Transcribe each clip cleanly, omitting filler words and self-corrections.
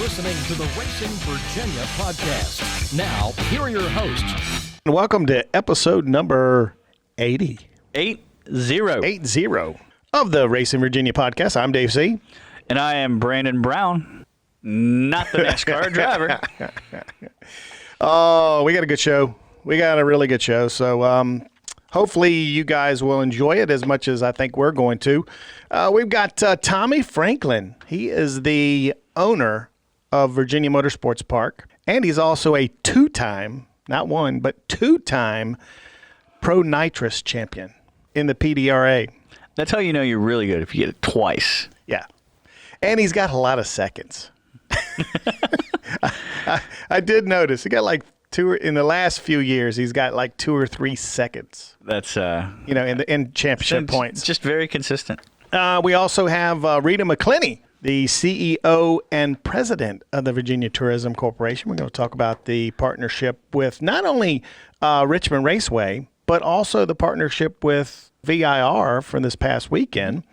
listening to the Racing Virginia podcast. Now, here are your hosts. Welcome to episode number 80. 80. 80 of the Racing Virginia podcast. I'm Dave C. And I am Brandon Brown, not the NASCAR driver. Oh, we got a good show. We got a really good show. So hopefully you guys will enjoy it as much as I think we're going to. We've got Tommy Franklin. He is the owner of Virginia Motorsports Park, and he's also a two-time, not one, but two-time Pro Nitrous champion in the PDRA. That's how you know you're really good, if you get it twice. Yeah. And he's got a lot of seconds. I did notice. He got like in the last few years, he's got like 2 or 3 seconds. That's in championship points. Just very consistent. We also have Rita McClenny, the CEO and president of the Virginia Tourism Corporation. We're going to talk about the partnership with not only Richmond Raceway, but also the partnership with VIR from this past weekend.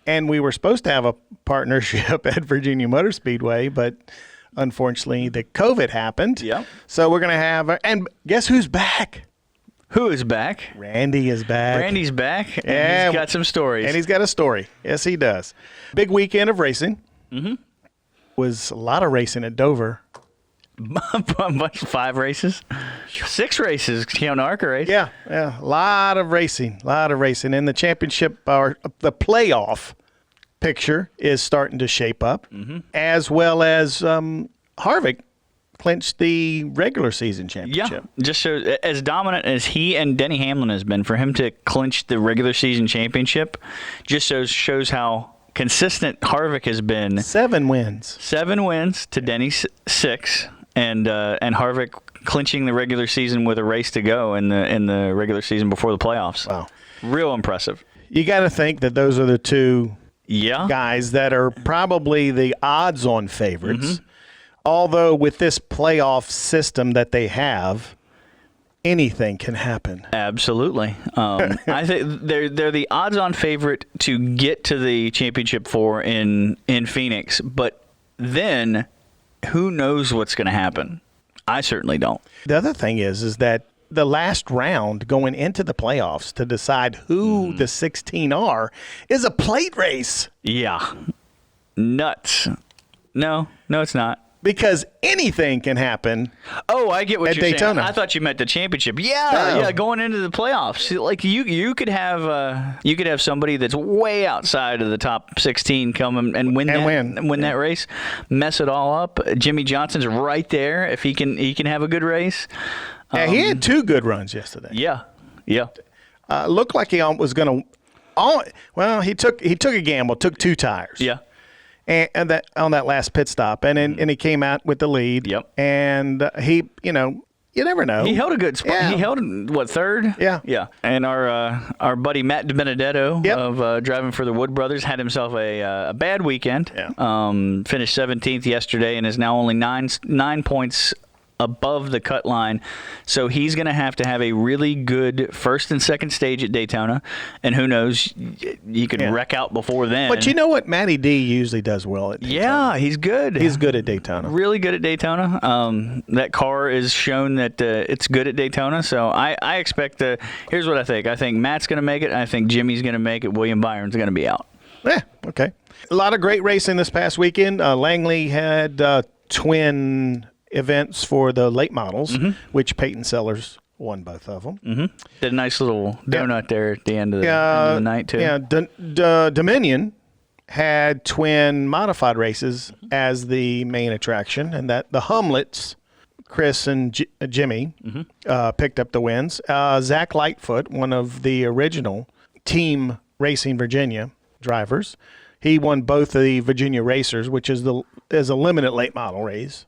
And we were supposed to have a partnership at Virginia Motor Speedway, but unfortunately the COVID happened. Yep. So we're going to have, and guess who's back? Who is back? Randy is back. Randy's back, and Yeah. he's got some stories. And he's got a story. Yes, he does. Big weekend of racing. Mm-hmm. Was a lot of racing at Dover. 5 races? 6 races, counting the ARCA race. Yeah. A lot of racing. And the championship, or the playoff picture is starting to shape up, as well as Harvick clinched the regular season championship. Yeah, just shows, as dominant as he and Denny Hamlin has been, for him to clinch the regular season championship just shows how consistent Harvick has been. 7 wins. 7 wins to Denny's 6, and Harvick clinching the regular season with a race to go in the regular season before the playoffs. Wow. Real impressive. You got to think that those are the two Yeah. guys that are probably the odds-on favorites. Although with this playoff system that they have, anything can happen. Absolutely. I think they're the odds-on favorite to get to the championship 4 in Phoenix, but then who knows what's going to happen? I certainly don't. The other thing is that the last round going into the playoffs to decide who the 16 are is a plate race. Yeah. Nuts. No, it's not. Because anything can happen. Oh, I get what at you're Daytona. saying. I thought you meant the championship. No. Yeah, going into the playoffs. Like you could have somebody that's way outside of the top 16 come and win that race, mess it all up. Jimmy Johnson's right there if he can have a good race. Yeah, he had 2 good runs yesterday. Yeah. Looked like he was going to. Well, he took a gamble, took 2 tires. Yeah. And that on that last pit stop, and he came out with the lead. Yep. And he, you never know. He held a good spot. Yeah. He held, 3rd? Yeah. And our buddy Matt DiBenedetto of driving for the Wood Brothers had himself a bad weekend. Yeah. Finished 17th yesterday and is now only 9 points above the cut line. So he's going to have a really good first and second stage at Daytona. And who knows, you could wreck out before then. But you know what? Matty D usually does well at Daytona. Yeah, he's good. He's good at Daytona. Really good at Daytona. That car is shown that it's good at Daytona. So I expect here's what I think. I think Matt's going to make it. I think Jimmy's going to make it. William Byron's going to be out. Yeah, okay. A lot of great racing this past weekend. Langley had twin events for the late models, which Peyton Sellers won both of them. Did a nice little donut there at the end of the night, too. Yeah, Dominion had twin modified races as the main attraction, and that the Humlets, Chris and Jimmy, picked up the wins. Zach Lightfoot, one of the original Team Racing Virginia drivers, he won both of the Virginia Racers, which is a limited late model race.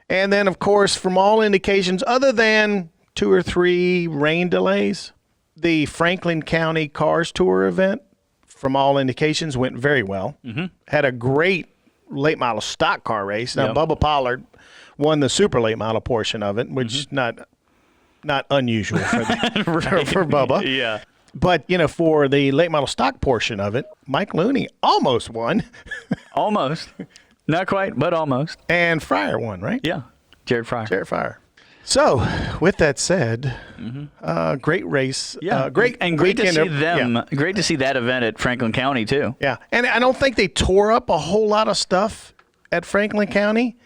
And then, of course, from all indications, other than 2 or 3 rain delays, the Franklin County Cars Tour event, from all indications, went very well. Had a great late model stock car race. Now, Bubba Pollard won the super late model portion of it, which is not unusual for Bubba. Yeah. But, for the late model stock portion of it, Mike Looney almost won. Almost. Not quite, but almost. And Fryer won, right? Yeah, Jared Fryer. So, with that said, great race. Yeah, great to see them. Yeah. Great to see that event at Franklin County too. Yeah, and I don't think they tore up a whole lot of stuff at Franklin County,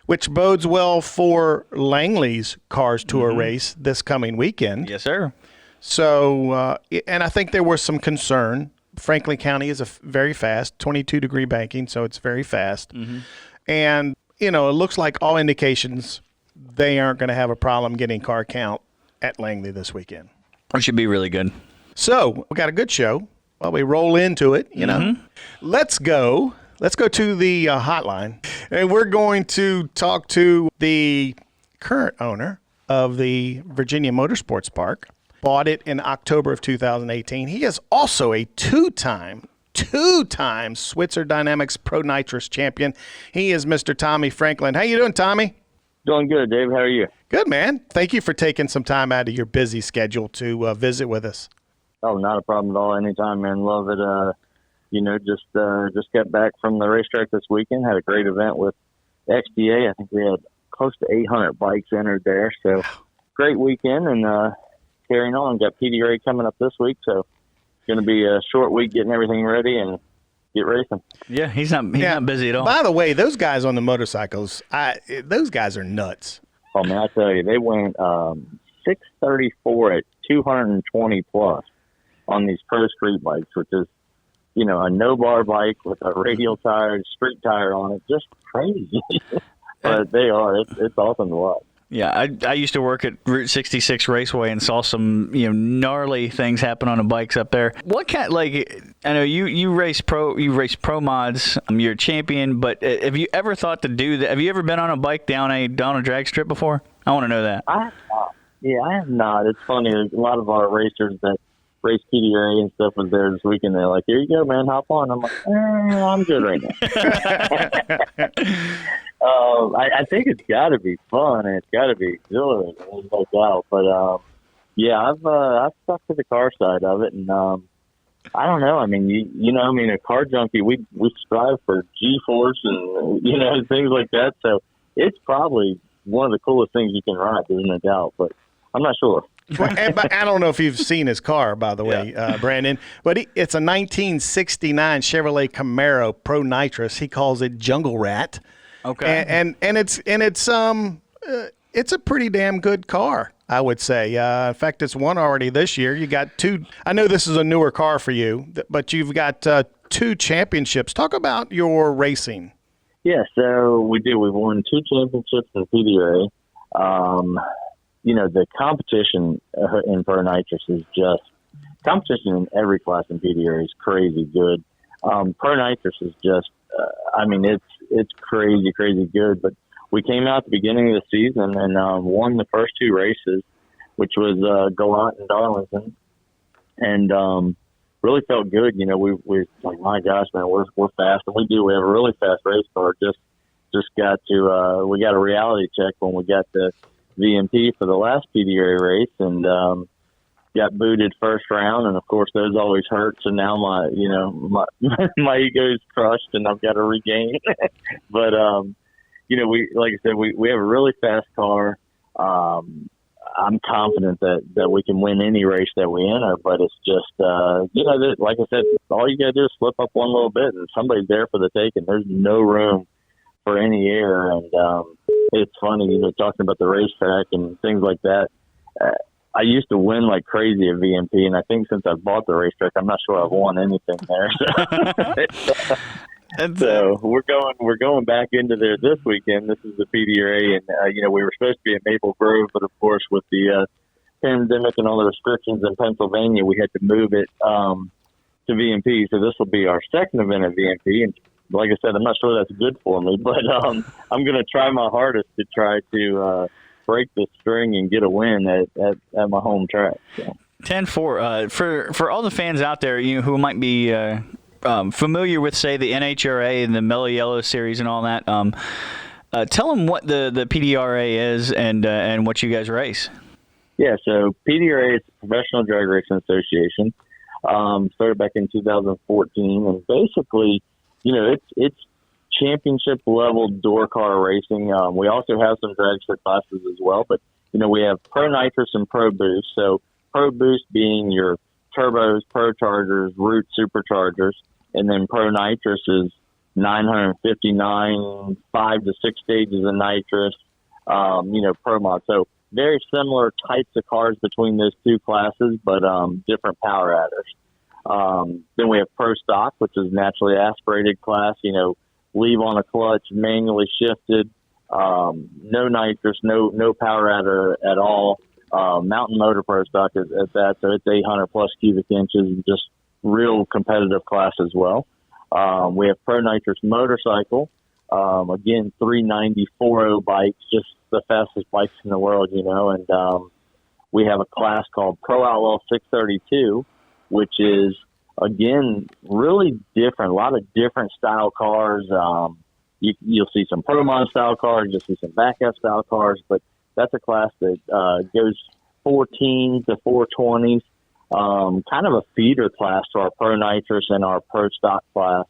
which bodes well for Langley's Cars Tour race this coming weekend. Yes, sir. So, and I think there was some concern. Franklin County is very fast, 22-degree banking, so it's very fast. And, it looks like all indications they aren't going to have a problem getting car count at Langley this weekend. It should be really good. So, we got a good show. While we roll into it, let's go to the hotline, and we're going to talk to the current owner of the Virginia Motorsports Park. Bought it in October of 2018. He is also a two-time Switzer Dynamics Pro Nitrous champion. He is Mr. Tommy Franklin. How you doing, Tommy? Doing good, Dave. How are you? Good, man. Thank you for taking some time out of your busy schedule to visit with us. Oh, not a problem at all. Anytime, man. Love it. Just got back from the racetrack this weekend. Had a great event with XDA. I think we had close to 800 bikes entered there. So great weekend, and carrying on. Got PDRA coming up this week, so it's going to be a short week getting everything ready and get racing. Yeah, he's not busy at all. By the way, those guys on the motorcycles, those guys are nuts. Oh, man, I tell you, they went 634 at 220 plus on these pro street bikes, which is, a no-bar bike with a radial tire, street tire on it. Just crazy. But they are. It's awesome to watch. Yeah, I used to work at Route 66 Raceway and saw some gnarly things happen on the bikes up there. What kind, I know you race pro mods, you're a champion, but have you ever thought to do that? Have you ever been on a bike down a drag strip before? I want to know that. I have not. Yeah, I have not. It's funny. There's a lot of our racers that race PDRA and stuff was there this weekend. They're like, "Here you go, man, hop on." I'm like, I'm good right now. I think it's got to be fun and it's got to be exhilarating, no doubt. But I've stuck to the car side of it, and I don't know. I mean, a car junkie, we strive for G-force and things like that. So it's probably one of the coolest things you can ride, there's no doubt. But I'm not sure. But I don't know if you've seen his car, by the way, Brandon. But it's a 1969 Chevrolet Camaro Pro Nitrous. He calls it Jungle Rat. Okay. And it's a pretty damn good car, I would say. In fact, it's won already this year. You got two. I know this is a newer car for you, but you've got two championships. Talk about your racing. Yeah, so we do. We've won 2 championships in PDRA. The competition in Pro Nitrous is just competition in every class in PDRA is crazy good. Pro Nitrous is just, it's crazy good. But we came out at the beginning of the season and won the first 2 races, which was Gallant and Darlington, and really felt good. We like, my gosh, man, we're fast, and we have a really fast race car. Just got to we got a reality check when we got the VMP for the last PDRA race, and got booted first round, and of course those always hurt. So now my my ego is crushed, and I've got to regain. But we, like I said, we have a really fast car. I'm confident that we can win any race that we enter, but it's just like I said, all you got to do is slip up one little bit, and somebody's there for the taking. There's no room for any error, and it's funny, talking about the racetrack and things like that. I used to win like crazy at VMP, and I think since I've bought the racetrack, I'm not sure I've won anything there. So we're going back into there this weekend. This is the PDRA, and we were supposed to be at Maple Grove, but of course with the pandemic and all the restrictions in Pennsylvania, we had to move it to VMP. So this will be our second event at VMP, and like I said, I'm not sure that's good for me, but I'm going to try my hardest to try to break the string and get a win at my home track. So. 10-4. For all the fans out there who might be familiar with, say, the NHRA and the Mellow Yellow Series and all that, tell them what the PDRA is and what you guys race. Yeah, so PDRA is the Professional Drag Racing Association. Started back in 2014, and basically, it's championship level door car racing. We also have some dragster classes as well, but we have Pro Nitrous and Pro Boost. So Pro Boost being your turbos, Pro Chargers, Root Superchargers, and then Pro Nitrous is 959, 5 to 6 stages of nitrous, Pro Mod. So very similar types of cars between those two classes, but different power adders. Then we have Pro Stock, which is naturally aspirated class, leave on a clutch, manually shifted, no nitrous, no power adder at all. Mountain Motor Pro Stock is at that, so it's 800 plus cubic inches and just real competitive class as well. We have Pro Nitrous Motorcycle, again, 390 4.0 bikes, just the fastest bikes in the world, and we have a class called Pro Outlaw 632, which is, again, really different, a lot of different style cars. You'll see some Pro Mod style cars, you'll see some Back F style cars, but that's a class that goes 14 to 420s, kind of a feeder class to our Pro Nitrous and our Pro Stock class.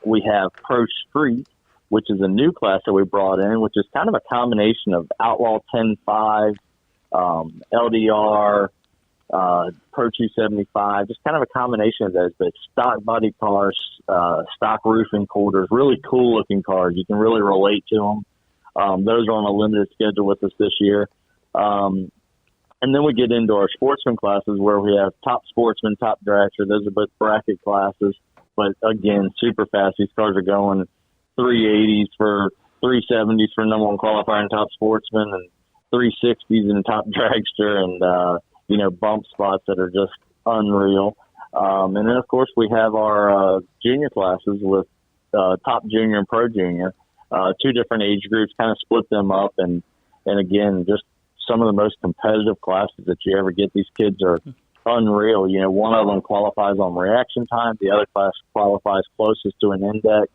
We have Pro Street, which is a new class that we brought in, which is kind of a combination of Outlaw 10.5, LDR, Pro 275, just kind of a combination of those, but stock body cars, stock roofing quarters, really cool looking cars. You can really relate to them. Those are on a limited schedule with us this year. And then we get into our sportsman classes where we have Top Sportsman, Top Dragster. Those are both bracket classes, but again, super fast. These cars are going 380s for 370s for number one qualifier in Top Sportsman and 360s in Top Dragster and, bump spots that are just unreal. And then, of course, we have our junior classes with Top Junior and Pro Junior, two different age groups, kind of split them up. And again, just some of the most competitive classes that you ever get. These kids are unreal. One of them qualifies on reaction time. The other class qualifies closest to an index.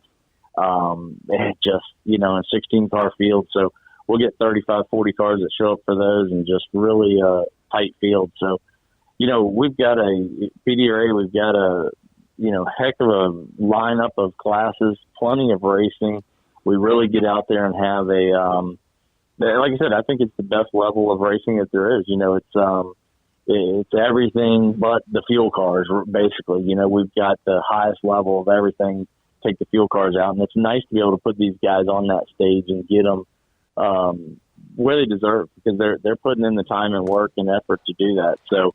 And just, in 16-car field. So we'll get 35, 40 cars that show up for those and just really tight field. So, we've got a PDRA, we've got a, heck of a lineup of classes, plenty of racing. We really get out there and have like I said, I think it's the best level of racing that there is. It's everything but the fuel cars, basically. We've got the highest level of everything, take the fuel cars out, and it's nice to be able to put these guys on that stage and get them where they deserve, because they're putting in the time and work and effort to do that. So,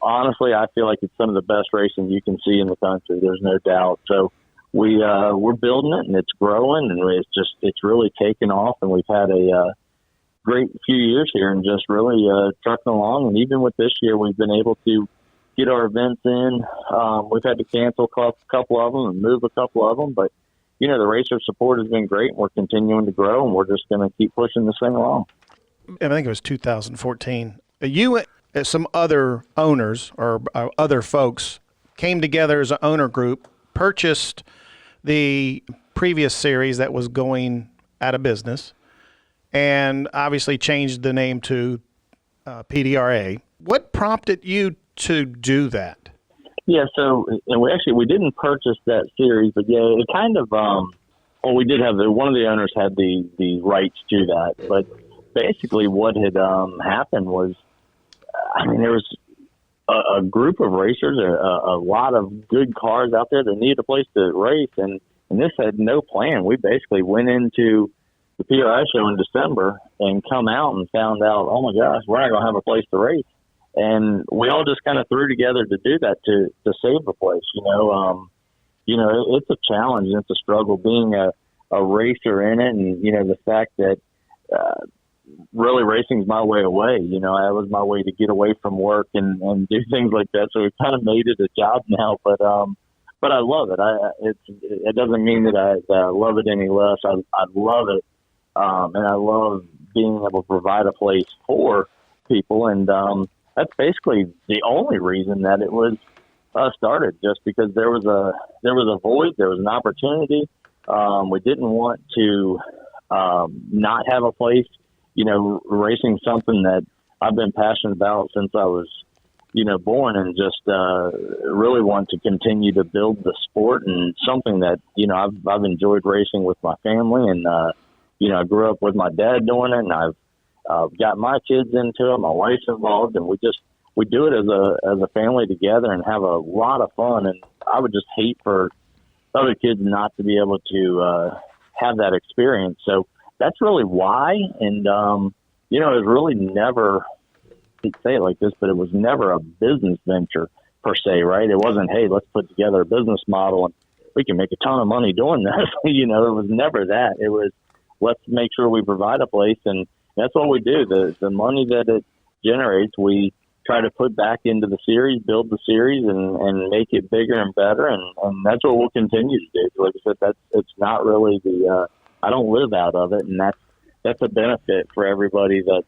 honestly, I feel like it's some of the best racing you can see in the country. There's no doubt. So we're building it, and it's growing, and it's really taken off, and we've had a great few years here and just really trucking along. And even with this year, we've been able to get our events in. We've had to cancel a couple of them and move a couple of them, but the racer support has been great, and we're continuing to grow, and we're just going to keep pushing this thing along. I think it was 2014. You and some other owners or other folks came together as an owner group, purchased the previous series that was going out of business, and obviously changed the name to PDRA. What prompted you to do that? Yeah, so and we didn't purchase that series, but yeah, it kind of we did have one of the owners had the rights to that, but basically what had happened was, there was a group of racers, a lot of good cars out there that needed a place to race, and this had no plan. We basically went into the PRI show in December and come out and found out, oh my gosh, we're not going to have a place to race. And we all just kind of threw together to do that, to save the place. It's a challenge and it's a struggle being a racer in it. And, the fact that really racing is my way away. That was my way to get away from work and do things like that. So we've kind of made it a job now, but I love it. It doesn't mean that I love it any less. I love it. And I love being able to provide a place for people. And, that's basically the only reason that it was started, just because there was a void, there was an opportunity. We didn't want to not have a place, racing something that I've been passionate about since I was, born, and just really want to continue to build the sport, and something that, I've enjoyed racing with my family, and, I grew up with my dad doing it, and I've got my kids into it, my wife's involved, and we do it as a family together and have a lot of fun. And I would just hate for other kids not to be able to have that experience. So that's really why. And, it was really never, I hate to say it like this, but it was never a business venture per se, right? It wasn't, hey, let's put together a business model and we can make a ton of money doing this. It was never that. It was, let's make sure we provide a place. And that's what we do. The money that it generates, we try to put back into the series, build the series, and make it bigger and better. And that's what we'll continue to do. Like I said, it's not really I don't live out of it. And that's a benefit for everybody that's,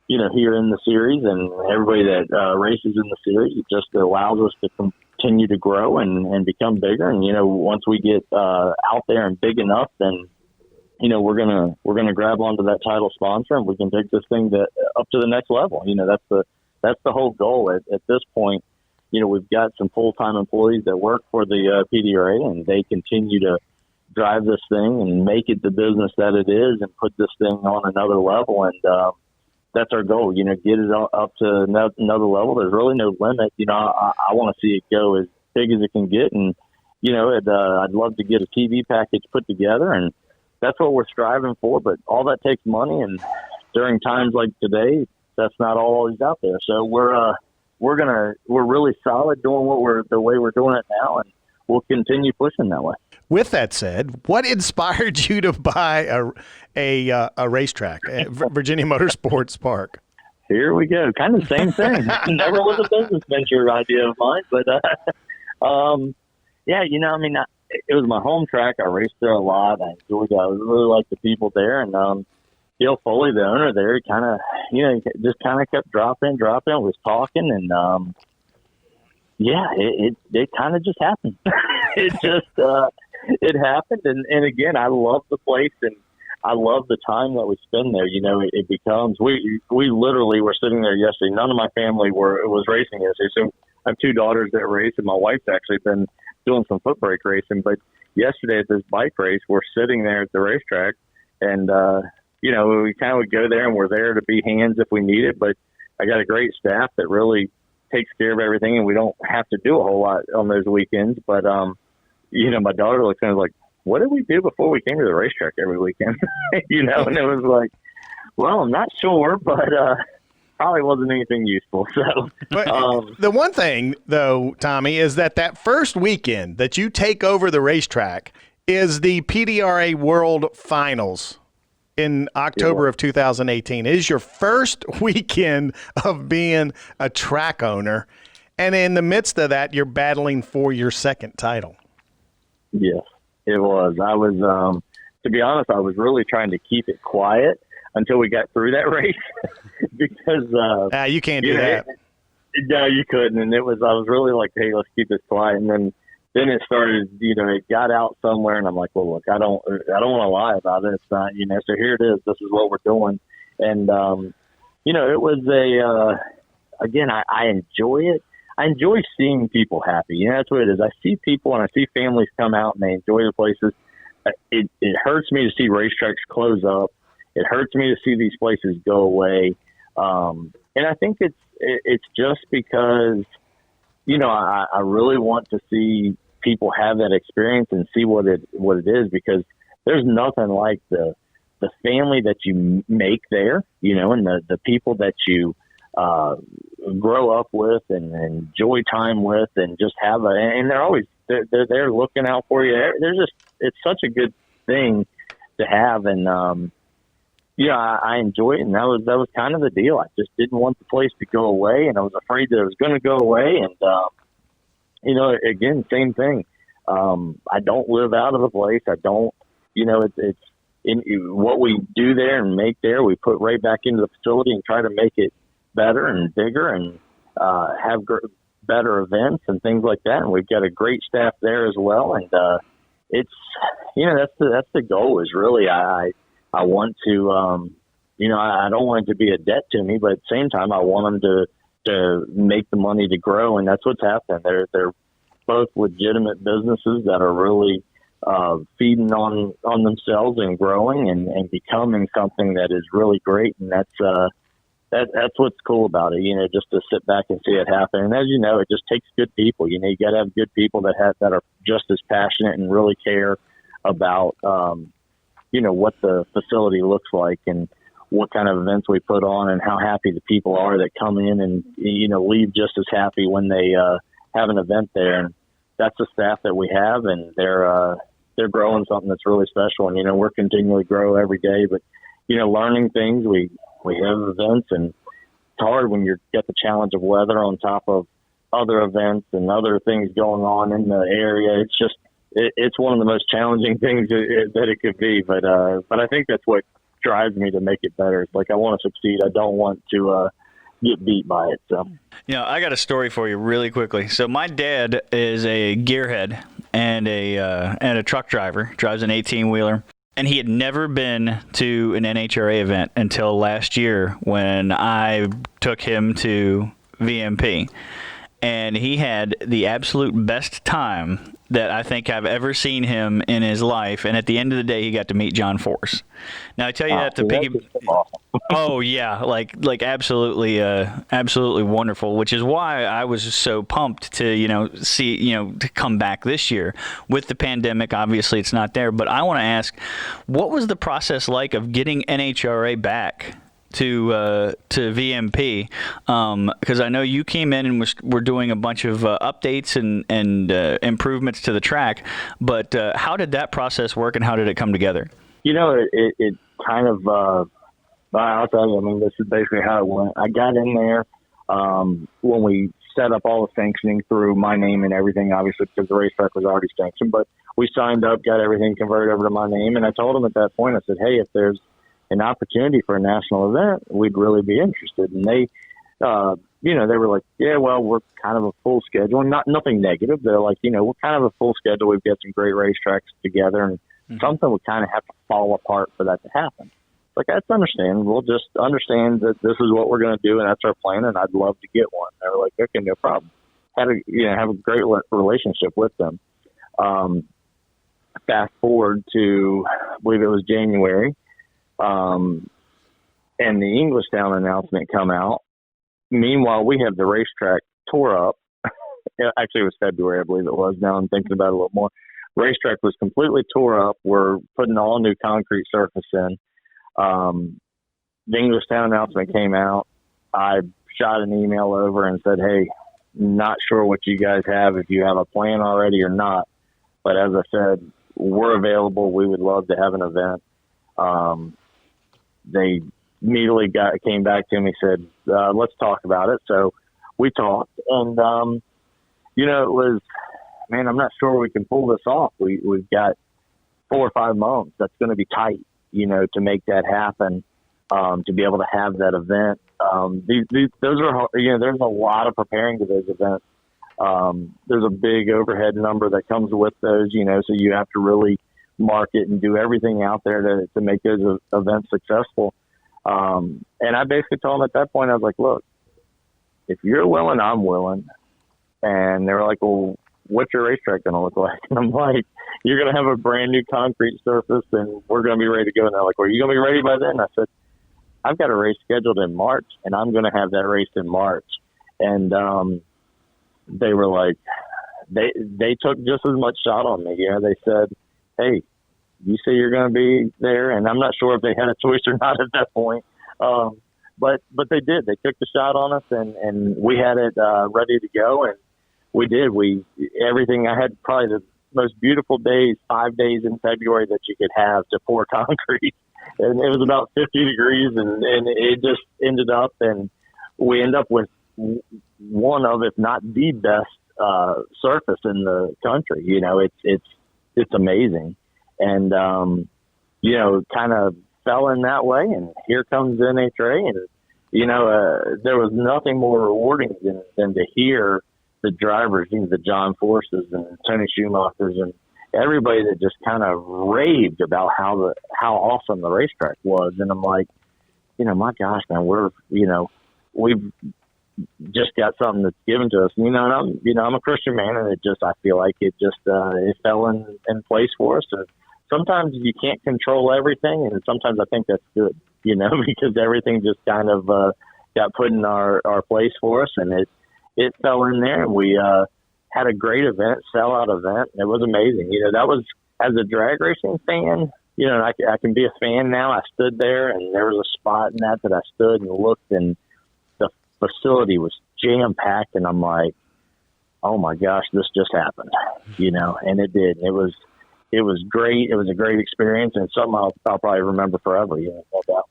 here in the series, and everybody that races in the series. It just allows us to continue to grow and become bigger. And, once we get out there and big enough, then, we're gonna grab onto that title sponsor, and we can take this thing up to the next level. That's the whole goal. At this point, we've got some full-time employees that work for the PDRA, and they continue to drive this thing and make it the business that it is, and put this thing on another level. And that's our goal. Get it up to another level. There's really no limit. I want to see it go as big as it can get, and I'd love to get a TV package put together, and that's what we're striving for. But all that takes money, and during times like today, that's not always out there. So we're really solid doing the way we're doing it now, and we'll continue pushing that way. With that said, what inspired you to buy a racetrack at Virginia Motorsports Park? Here we go. Kind of the same thing. Never was a business venture idea of mine, but it was my home track. I raced there a lot. I enjoyed it. I really liked the people there, and Gil Foley, the owner there, just kept dropping, was talking, and it kind of just happened. It happened, and again, I love the place, and I love the time that we spend there. It becomes, we literally were sitting there yesterday. None of my family was racing yesterday, so I have two daughters that race, and my wife's actually been doing some foot brake racing. But yesterday at this bike race, we're sitting there at the racetrack, and we kind of would go there, and we're there to be hands if we need it. But I got a great staff that really takes care of everything, and we don't have to do a whole lot on those weekends. But my daughter looks at me like, what did we do before we came to the racetrack every weekend? And it was like, well, I'm not sure, but probably wasn't anything useful. So, but the one thing, though, Tommy, is that first weekend that you take over the racetrack is the PDRA World Finals in October of 2018. It is your first weekend of being a track owner, and in the midst of that, you're battling for your second title. Yes, it was. I was, to be honest, I was really trying to keep it quiet until we got through that race because you can't do that. No, you couldn't. And I was really like, hey, let's keep this quiet. And then it started, it got out somewhere, and I'm like, well, look, I don't want to lie about it. It's not, so here it is. This is what we're doing. And, it was again, I enjoy it. I enjoy seeing people happy. That's what it is. I see people and I see families come out and they enjoy the places. It hurts me to see racetracks close up. It hurts me to see these places go away. And I think it's just because, I really want to see people have that experience and see what it is, because there's nothing like the family that you make there, and the people that you grow up with and enjoy time with, and just have and they're looking out for you. It's such a good thing to have. And, I enjoy it. And that was kind of the deal. I just didn't want the place to go away, and I was afraid that it was going to go away. And, again, same thing. I don't live out of the place. I don't, it's what we do there and make there, we put right back into the facility and try to make it better and bigger and have better events and things like that. And we've got a great staff there as well. And it's, that's the goal, is really I want to, I don't want it to be a debt to me, but at the same time, I want them to make the money to grow, and that's what's happened. They're both legitimate businesses that are really feeding on themselves and growing and becoming something that is really great. And that's what's cool about it, just to sit back and see it happen. And as you know, it just takes good people. You got to have good people that are just as passionate and really care about, what the facility looks like and what kind of events we put on and how happy the people are that come in and, leave just as happy when they have an event there. And that's the staff that we have, and they're growing something that's really special. And, we're continually grow every day, but, learning things, we have events, and it's hard when you get the challenge of weather on top of other events and other things going on in the area. It's just, it's one of the most challenging things that it could be. But I think that's what drives me to make it better. It's like, I want to succeed. I don't want to get beat by it. So, I got a story for you really quickly. So my dad is a gearhead and a truck driver, drives an 18-wheeler. And he had never been to an NHRA event until last year when I took him to VMP. And he had the absolute best time that I think I've ever seen him in his life. And at the end of the day, he got to meet John Force. Now, I tell you that to piggy. Oh yeah, like absolutely, absolutely wonderful. Which is why I was so pumped to to come back this year. With the pandemic, obviously it's not there. But I want to ask, what was the process like of getting NHRA back to VMP? Because I know you came in and were doing a bunch of updates and improvements to the track. But how did that process work, and how did it come together? It kind of. I'll tell you, this is basically how it went. I got in there when we set up all the sanctioning through my name and everything, obviously, because the racetrack was already sanctioned. But we signed up, got everything converted over to my name, and I told them at that point, I said, hey, if there's an opportunity for a national event, we'd really be interested. And they, they were like, yeah, well, we're kind of a full schedule, and nothing negative. They're like, we're kind of a full schedule. We've got some great racetracks together, and something would kind of have to fall apart for that to happen. Like, that's understandable. Just understand that this is what we're going to do, and that's our plan, and I'd love to get one. They were like, okay, no problem. Have a great relationship with them. Fast forward to, I believe it was January, and the Englishtown announcement come out. Meanwhile, we have the racetrack tore up. Actually, it was February, I believe it was. Now I'm thinking about it a little more. Racetrack was completely tore up. We're putting all new concrete surface in. The Englishtown announcement came out. I shot an email over and said, hey, not sure what you guys have, if you have a plan already or not. But as I said, we're available. We would love to have an event. They immediately came back to me and said, let's talk about it. So we talked, and, it was, man, I'm not sure we can pull this off. We've got 4 or 5 months. That's going to be tight, to make that happen, to be able to have that event. Those are, there's a lot of preparing to those events. There's a big overhead number that comes with those, so you have to really market and do everything out there to make those events successful. And I basically told them at that point, I was like, look, if you're willing, I'm willing. And they were like, well, what's your racetrack going to look like? And I'm like, you're going to have a brand new concrete surface, and we're going to be ready to go. And they're like, well, are you going to be ready by then? I said, I've got a race scheduled in March, and I'm going to have that race in March. And they were like, they took just as much shot on me. They said, hey, you say you're going to be there, and I'm not sure if they had a choice or not at that point. But they did. They took the shot on us, and we had it ready to go, and we did. Everything. I had probably the most beautiful days, 5 days in February that you could have to pour concrete. And it was about 50 degrees, and it just ended up, and we end up with one of, if not the best surface in the country. It's amazing. And, kind of fell in that way, and here comes NHRA, and, there was nothing more rewarding than to hear the drivers, the John Forces and Tony Schumachers and everybody that just kind of raved about how awesome the racetrack was. And I'm like, my gosh, man, we've just got something that's given to us. And, I'm a Christian man, and I feel like it fell in place for us. And sometimes you can't control everything, and sometimes I think that's good, because everything just kind of got put in our place for us, and it fell in there, and we had a great event, sellout event, and it was amazing. That was, as a drag racing fan, I can be a fan now. I stood there, and there was a spot in that I stood and looked, and the facility was jam-packed, and I'm like, oh my gosh, this just happened, and it did. It was great. It was a great experience, and something I'll probably remember forever, no doubt.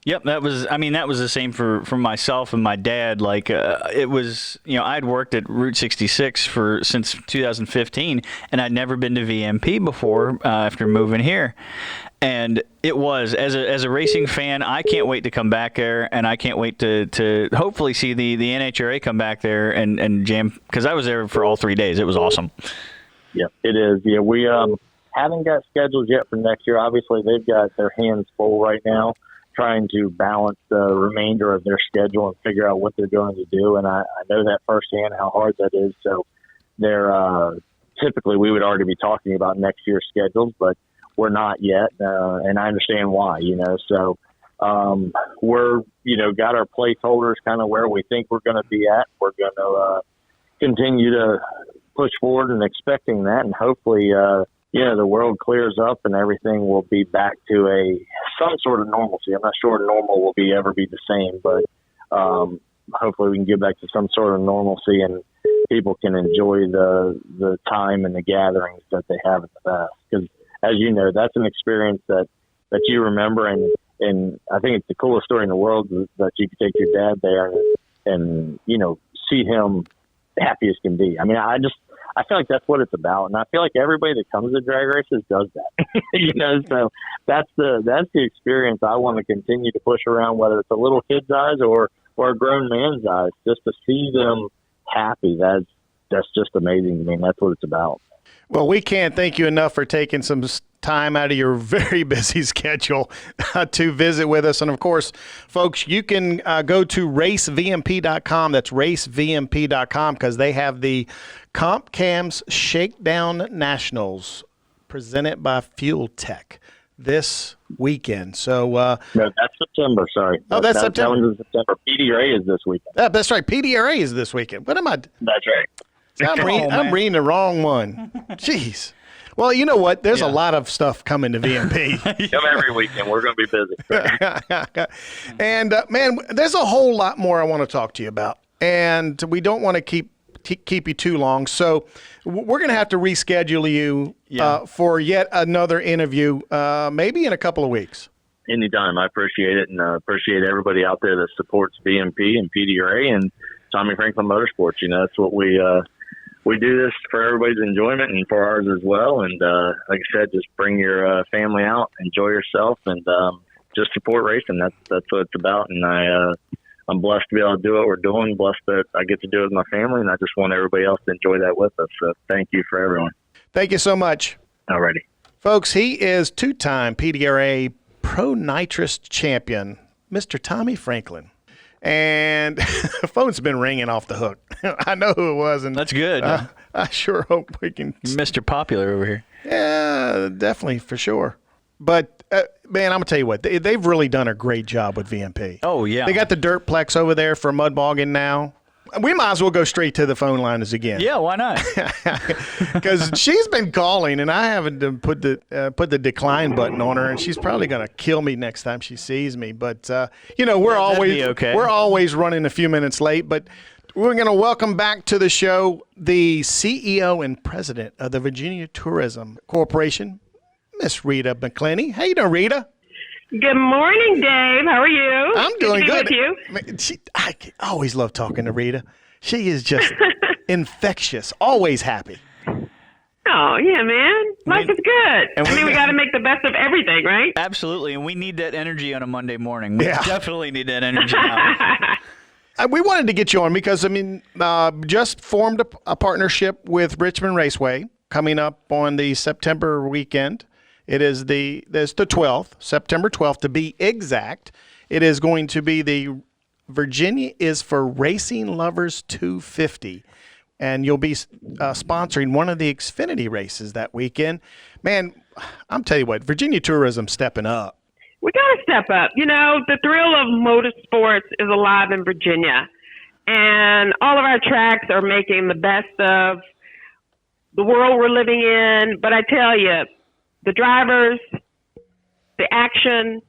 Yep, that was the same for myself and my dad. Like, it was, I'd worked at Route 66 since 2015, and I'd never been to VMP before after moving here. And it was, as a racing fan, I can't wait to come back there, and I can't wait to hopefully see the NHRA come back there and jam, because I was there for all 3 days. It was awesome. Yeah, it is. Yeah, we haven't got schedules yet for next year. Obviously, they've got their hands full right now, trying to balance the remainder of their schedule and figure out what they're going to do. And I know that firsthand, how hard that is. So they're typically we would already be talking about next year's schedules, but we're not yet. And I understand why, So we're, got our placeholders kind of where we think we're going to be at. We're going to continue to push forward and expecting that. And hopefully, the world clears up and everything will be back to some sort of normalcy. I'm not sure normal will ever be the same, but hopefully we can get back to some sort of normalcy and people can enjoy the time and the gatherings that they have in the past. Because, as you know, that's an experience that you remember, and I think it's the coolest story in the world that you could take your dad there and see him happy as can be. I mean, I feel like that's what it's about, and I feel like everybody that comes to drag races does that. So that's the experience I want to continue to push around, whether it's a little kid's eyes or a grown man's eyes, just to see them happy. That's just amazing to me. And that's what it's about. Well, we can't thank you enough for taking some time out of your very busy schedule to visit with us. And, of course, folks, you can go to racevmp.com. That's racevmp.com, because they have the Comp Cams Shakedown Nationals presented by Fuel Tech this weekend. So no, that's September. Sorry. Oh, that's September. That was September. PDRA is this weekend. That's right. PDRA is this weekend. What am I? That's right. I'm reading the wrong one. Jeez. Well, you know what? There's a lot of stuff coming to VMP. Come every weekend. We're going to be busy. And, man, there's a whole lot more I want to talk to you about. And we don't want to keep you too long. So we're going to have to reschedule you for yet another interview, maybe in a couple of weeks. Anytime. I appreciate it, and appreciate everybody out there that supports VMP and PDRA and Tommy Franklin Motorsports. That's what we do this for everybody's enjoyment and for ours as well. And like I said, just bring your family out, enjoy yourself, and just support racing. That's what it's about. And I'm blessed to be able to do what we're doing, blessed that I get to do it with my family, and I just want everybody else to enjoy that with us. So thank you for everyone. Thank you so much. Alrighty. Folks, he is two-time PDRA Pro Nitrous champion, Mr. Tommy Franklin. And the phone's been ringing off the hook. I know who it was. And that's good. I sure hope we can. Mr. Popular over here. Yeah, definitely, for sure. But, man, I'm going to tell you what. They've really done a great job with VMP. Oh, yeah. They got the Dirtplex over there for mud bogging now. We might as well go straight to the phone lines again. Yeah, why not? Because she's been calling, and I haven't put the decline button on her, and she's probably going to kill me next time she sees me. But we're always running a few minutes late. But we're going to welcome back to the show the CEO and president of the Virginia Tourism Corporation, Miss Rita McClenny. How you doing, Rita? Good morning, Dave. How are you? I'm doing good. With you. I always love talking to Rita. She is just infectious, always happy. Oh, yeah, man. Life is good. We got to make the best of everything, right? Absolutely, and we need that energy on a Monday morning. We Yeah. definitely need that energy now. We wanted to get you on because, just formed a partnership with Richmond Raceway coming up on the September weekend. There's the 12th, September 12th to be exact. It is going to be the Virginia is for Racing Lovers 250. And you'll be sponsoring one of the Xfinity races that weekend. Man, I'm telling you what, Virginia tourism stepping up. We got to step up. You know, the thrill of motorsports is alive in Virginia. And all of our tracks are making the best of the world we're living in. But I tell you, the drivers, the action,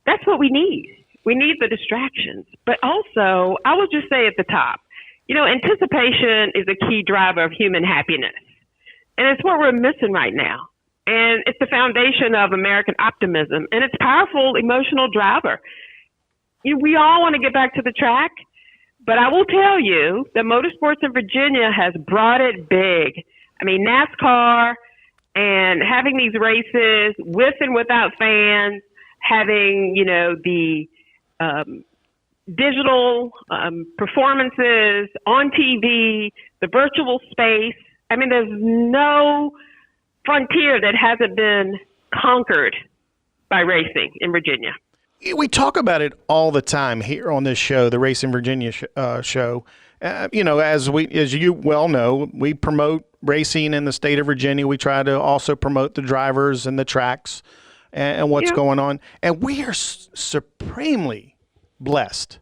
that's what we need. We need the distractions. But also, I will just say at the top, you know, anticipation is a key driver of human happiness. And it's what we're missing right now. And it's the foundation of American optimism. And it's a powerful, emotional driver. You know, we all want to get back to the track. But I will tell you that motorsports in Virginia has brought it big. I mean, NASCAR and having these races with and without fans, having, you know, the digital performances on TV, the virtual space. I mean, there's no frontier that hasn't been conquered by racing in Virginia. We talk about it all the time here on this show, the Racing Virginia show. You know, as you well know, we promote racing in the state of Virginia. We try to also promote the drivers and the tracks and what's going on. And we are supremely blessed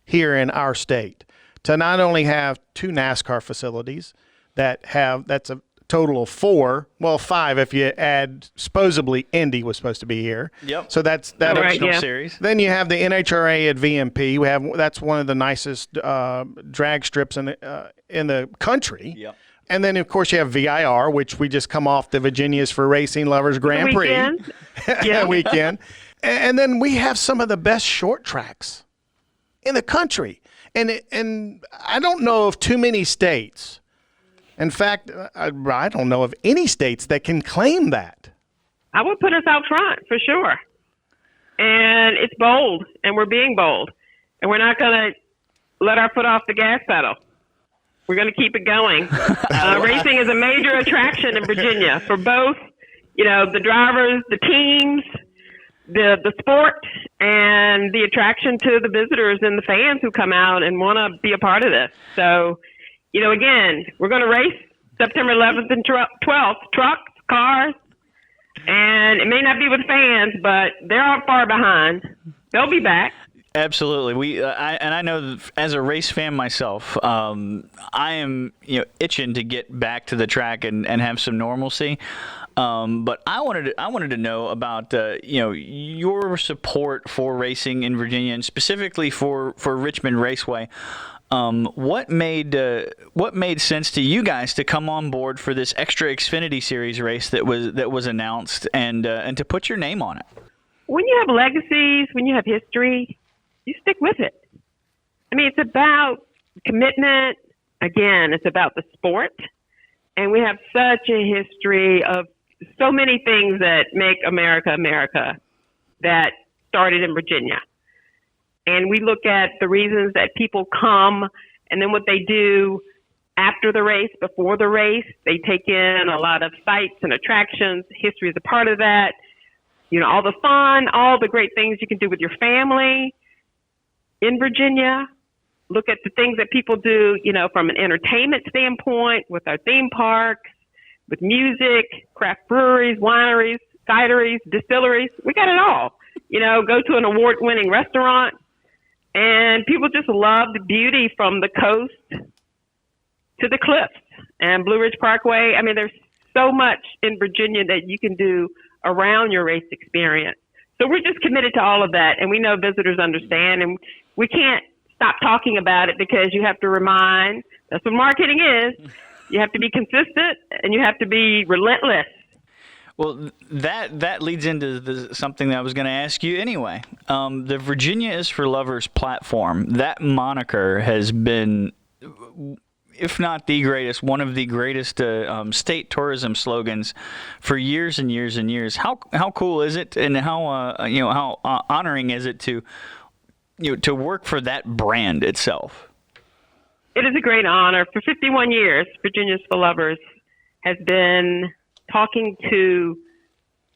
here in our state to not only have 2 NASCAR facilities that's a total of 4, well, 5 if you add, supposedly Indy was supposed to be here. Yep. So that's that National Series. Then you have the NHRA at VMP. That's one of the nicest drag strips in the country. Yep. And then, of course, you have VIR, which we just come off the Virginia's for Racing Lovers Grand Prix weekend. And then we have some of the best short tracks in the country. And I don't know of too many states. In fact, I don't know of any states that can claim that. I would put us out front for sure. And it's bold, and we're being bold. And we're not going to let our foot off the gas pedal. We're going to keep it going. Racing is a major attraction in Virginia for both, you know, the drivers, the teams, the sport, and the attraction to the visitors and the fans who come out and want to be a part of this. So, you know, again, we're going to race September 11th and 12th, trucks, cars, and it may not be with fans, but they're not far behind. They'll be back. Absolutely. I know as a race fan myself, I am itching to get back to the track and have some normalcy. But I wanted to know about your support for racing in Virginia and specifically for Richmond Raceway. What made sense to you guys to come on board for this extra Xfinity Series race that was announced and to put your name on it? When you have legacies, when you have history, you stick with it. I mean, it's about commitment. Again, it's about the sport. And we have such a history of so many things that make America, America that started in Virginia. And we look at the reasons that people come and then what they do after the race, before the race. They take in a lot of sights and attractions. History is a part of that. You know, all the fun, all the great things you can do with your family in Virginia. Look at the things that people do, from an entertainment standpoint with our theme parks, with music, craft breweries, wineries, cideries, distilleries. We got it all. Go to an award-winning restaurant, and people just love the beauty from the coast to the cliffs and Blue Ridge Parkway. I mean, there's so much in Virginia that you can do around your race experience. So we're just committed to all of that, and we know visitors understand, and we can't stop talking about it because you have to remind, that's what marketing is. You have to be consistent, and you have to be relentless. Well, that leads into something that I was going to ask you anyway. The Virginia is for Lovers platform, that moniker has been, if not the greatest, one of the greatest state tourism slogans for years and years and years. How cool is it, and how honoring is it to work for that brand itself? It is a great honor. For 51 years, Virginia's for Lovers has been talking to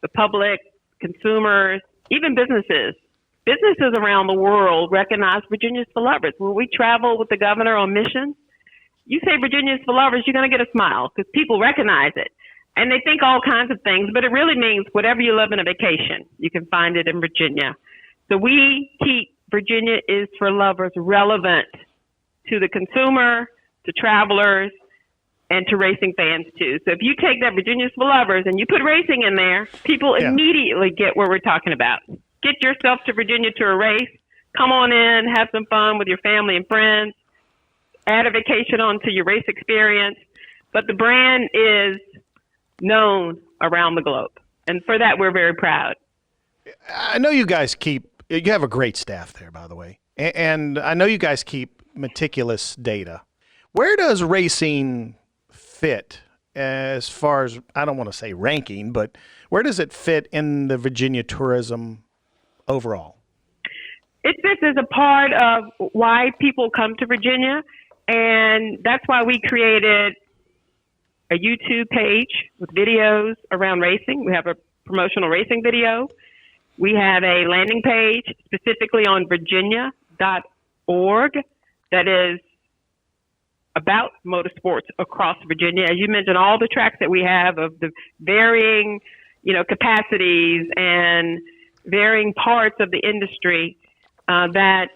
the public, consumers, even businesses, businesses around the world recognize Virginia's for lovers. When we travel with the governor on missions, you say Virginia's for lovers, you're going to get a smile because people recognize it. And they think all kinds of things, but it really means whatever you love in a vacation, you can find it in Virginia. So we keep Virginia is for lovers relevant to the consumer, to travelers, and to racing fans too. So if you take that Virginia's for lovers and you put racing in there, people immediately get what we're talking about. Get yourself to Virginia to a race. Come on in, have some fun with your family and friends. Add a vacation onto your race experience. But the brand is known around the globe. And for that, we're very proud. I know you guys you have a great staff there, by the way. And I know you guys keep meticulous data. Where does racing fit as far as, I don't want to say ranking, but where does it fit in the Virginia tourism overall? It fits as a part of why people come to Virginia. And that's why we created a YouTube page with videos around racing. We have a promotional racing video. We have a landing page specifically on virginia.org that is about motorsports across Virginia. As you mentioned, all the tracks that we have of the varying, capacities and varying parts of the industry that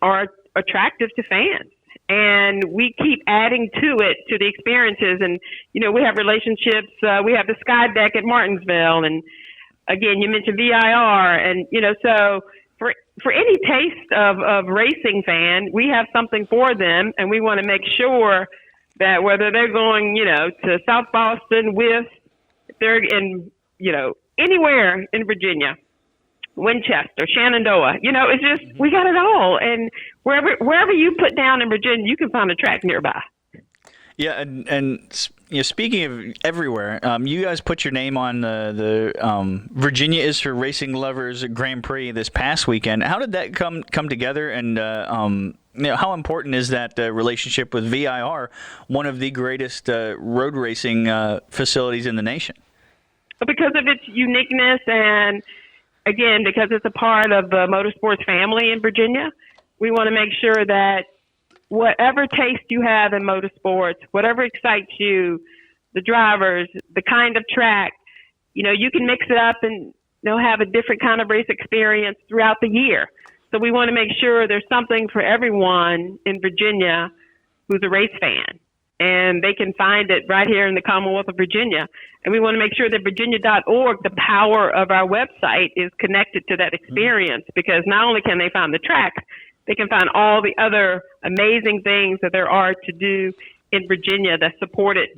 are attractive to fans. And we keep adding to it, to the experiences. And, we have relationships. We have the Sky Deck at Martinsville. And again, you mentioned VIR. And, so for any taste of racing fan, we have something for them. And we want to make sure that whether they're going, to South Boston if they're in, anywhere in Virginia, Winchester, Shenandoah, it's just, we got it all. And wherever you put down in Virginia, you can find a track nearby. Yeah, and speaking of everywhere, you guys put your name on the Virginia is for Racing Lovers Grand Prix this past weekend. How did that come together, and how important is that relationship with VIR, one of the greatest road racing facilities in the nation? Because of its uniqueness, and again, because it's a part of the motorsports family in Virginia, we want to make sure that whatever taste you have in motorsports, whatever excites you, the drivers, the kind of track, you can mix it up and have a different kind of race experience throughout the year. So we want to make sure there's something for everyone in Virginia who's a race fan. And they can find it right here in the Commonwealth of Virginia. And we want to make sure that virginia.org, the power of our website, is connected to that experience, because not only can they find the tracks, they can find all the other amazing things that there are to do in Virginia that's supported,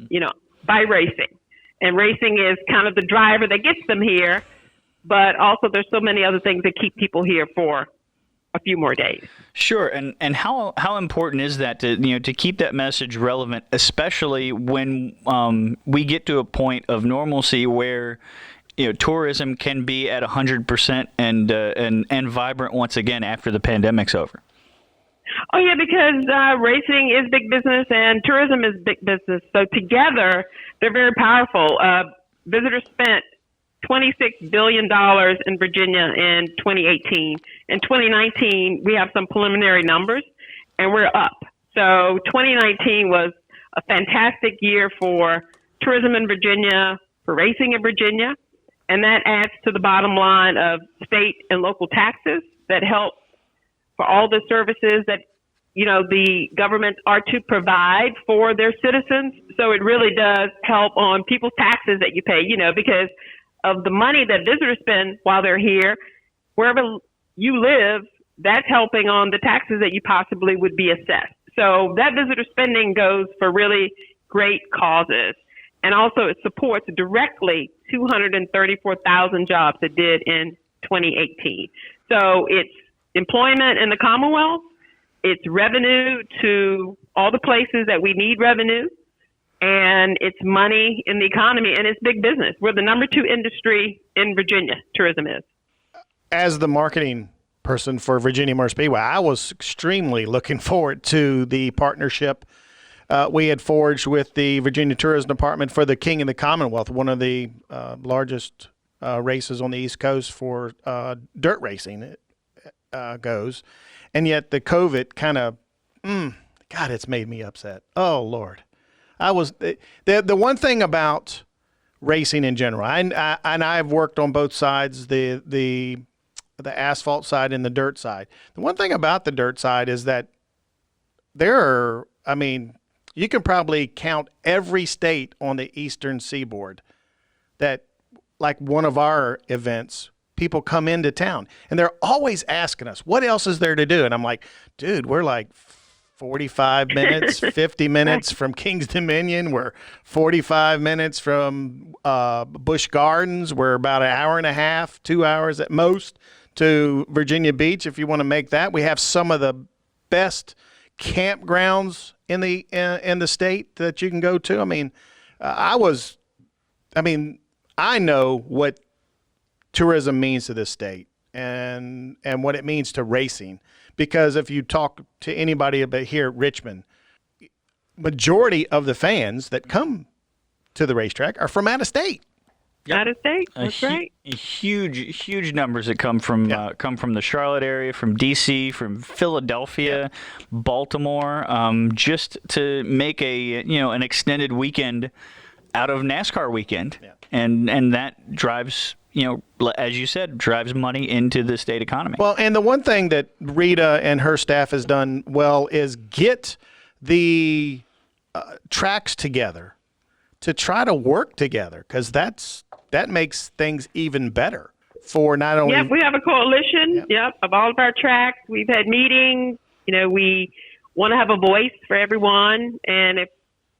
by racing. And racing is kind of the driver that gets them here, but also there's so many other things that keep people here for a few more days. Sure, and how important is that to keep that message relevant, especially when we get to a point of normalcy where tourism can be at 100% and vibrant once again after the pandemic's over? Oh yeah, because racing is big business and tourism is big business. So together, they're very powerful. Visitors spent $26 billion in Virginia in 2018. In 2019, we have some preliminary numbers, and we're up. So 2019 was a fantastic year for tourism in Virginia, for racing in Virginia, and that adds to the bottom line of state and local taxes that help for all the services that, the governments are to provide for their citizens. So it really does help on people's taxes that you pay, because of the money that visitors spend while they're here, wherever you live, that's helping on the taxes that you possibly would be assessed. So that visitor spending goes for really great causes. And also it supports directly 234,000 jobs it did in 2018. So it's employment in the Commonwealth, it's revenue to all the places that we need revenue, and it's money in the economy, and it's big business. We're the number 2 industry in Virginia, tourism is. As the marketing person for Virginia Motor Speedway, I was extremely looking forward to the partnership we had forged with the Virginia Tourism Department for the King of the Commonwealth, one of the largest races on the East Coast for dirt racing. goes, and yet the COVID kind of, God, it's made me upset. Oh Lord, I was the one thing about racing in general. And I've worked on both sides, the asphalt side and the dirt side. The one thing about the dirt side is that you can probably count every state on the eastern seaboard that, like one of our events, people come into town and they're always asking us, what else is there to do? And I'm like, dude, we're like 45 minutes, 50 minutes from King's Dominion. We're 45 minutes from Busch Gardens. We're about an hour and a half, 2 hours at most to Virginia Beach, if you want to make that. We have some of the best campgrounds in the state that you can go to. I know what tourism means to this state and what it means to racing, because if you talk to anybody about here at Richmond, majority of the fans that come to the racetrack are from out of state. Out of state, that's right. Huge numbers that come from the Charlotte area, from D.C., from Philadelphia, Baltimore, just to make an extended weekend out of NASCAR weekend, and that drives, as you said, drives money into the state economy. Well, and the one thing that Rita and her staff has done well is get the tracks together to try to work together, because that makes things even better for not only. Yep, we have a coalition. Yep, of all of our tracks. We've had meetings. We want to have a voice for everyone, and if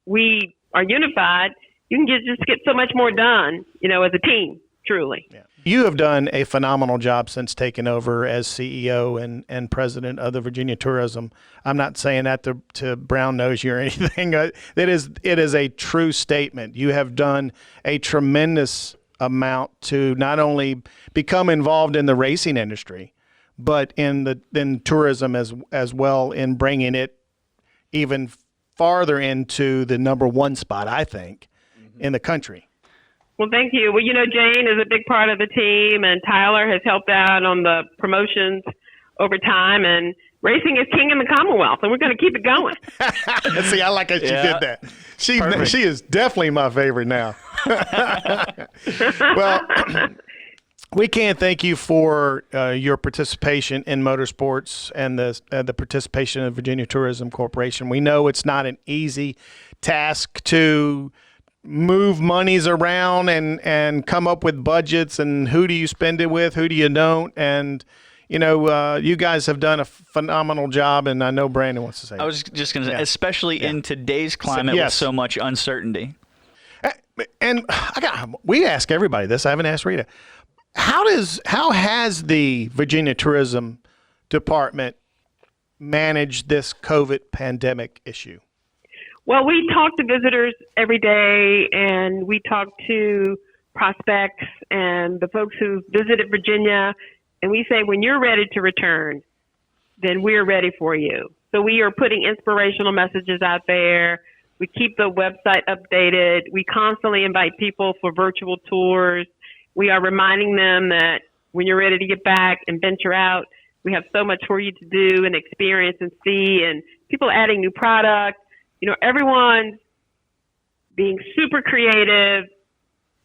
we are unified, you can just get so much more done. As a team, truly. Yeah. You have done a phenomenal job since taking over as CEO and president of the Virginia Tourism. I'm not saying that to brown nose you or anything. It is a true statement. You have done a tremendous amount to not only become involved in the racing industry, but in tourism as well, in bringing it even farther into the number one spot, I think, in the country. Well, thank you. Well, Jane is a big part of the team, and Tyler has helped out on the promotions over time, and racing is king in the Commonwealth, and we're going to keep it going. See, I like how she did that. She is definitely my favorite now. Well, we can't thank you for your participation in motorsports and the participation of Virginia Tourism Corporation. We know it's not an easy task to move monies around and come up with budgets, and who do you spend it with, who do you don't, and you guys have done a phenomenal job, and I know Brandon wants to say. I was just going to say, especially in today's climate with so much uncertainty. And we ask everybody this. I haven't asked Rita. How has the Virginia Tourism Department managed this COVID pandemic issue? Well, we talk to visitors every day, and we talk to prospects and the folks who visited Virginia, and we say, when you're ready to return, then we're ready for you. So we are putting inspirational messages out there. We keep the website updated. We constantly invite people for virtual tours. We are reminding them that when you're ready to get back and venture out, we have so much for you to do and experience and see, and people adding new products. Everyone's being super creative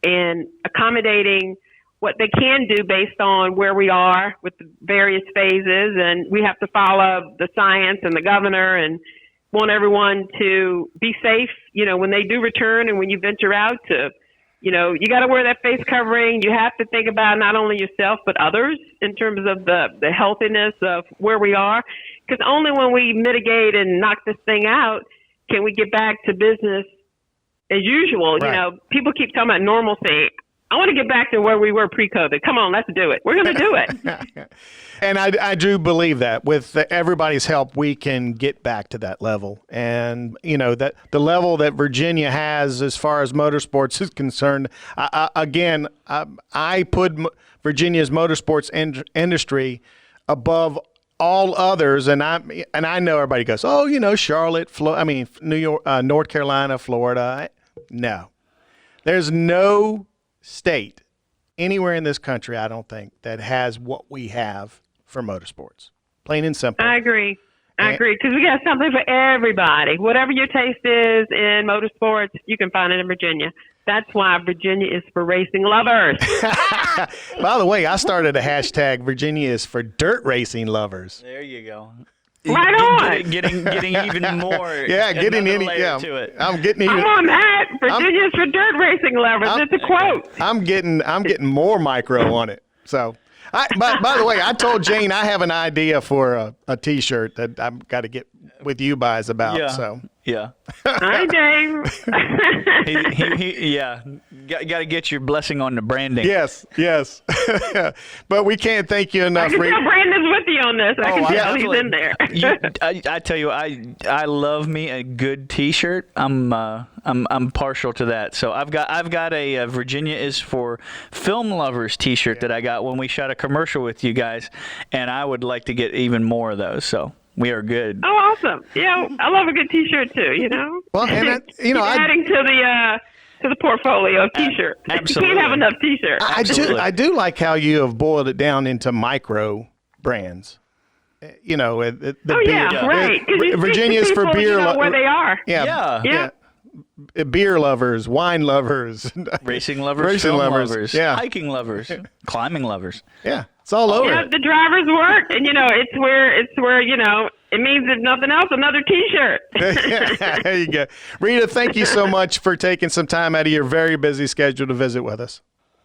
and accommodating what they can do based on where we are with the various phases. And we have to follow the science and the governor, and want everyone to be safe, when they do return, and when you venture out to, you got to wear that face covering. You have to think about not only yourself, but others in terms of the healthiness of where we are. Because only when we mitigate and knock this thing out can we get back to business as usual. Right. People keep talking about normalcy. I want to get back to where we were pre-COVID. Come on, let's do it. We're going to do it. And I do believe that with everybody's help, we can get back to that level. And, that the level that Virginia has as far as motorsports is concerned, I put Virginia's motorsports industry above all others, and I know everybody goes, Charlotte, New York, North Carolina, Florida. No, there's no state anywhere in this country, I don't think, that has what we have for motorsports. Plain and simple. I agree. Because we got something for everybody. Whatever your taste is in motorsports, you can find it in Virginia. That's why Virginia is for racing lovers. By the way, I started a hashtag Virginia is for dirt racing lovers. There you go. Right on. Getting even more. Yeah, getting any to it. I'm getting even. I'm on that. Virginia is for dirt racing lovers. It's a quote. I'm getting more micro on it. So, by the way, I told Jane I have an idea for a T-shirt that I've got to get with you guys about. Yeah. So. Yeah. Hi, Dave. Got to get your blessing on the branding. Yes. But we can't thank you enough. I can tell Brandon's with you on this. I can tell he's in there. I tell you, I love me a good T-shirt. I'm partial to that. So I've got a Virginia is for film lovers T-shirt that I got when we shot a commercial with you guys, and I would like to get even more of those. So. We are good. Oh, awesome! Yeah, I love a good T-shirt too. You know. Well, and adding to the portfolio of T-shirts. Absolutely. You can't have enough T-shirts. I do like how you have boiled it down into micro brands. You know, right. Virginia's for beer. Where they are. Yeah. Beer lovers, wine lovers, racing lovers, film lovers, yeah. hiking lovers, climbing lovers. Yeah, it's all over. Yeah, the drivers work, and it's where it means if nothing else, another T-shirt. There you go, Rita. Thank you so much for taking some time out of your very busy schedule to visit with us.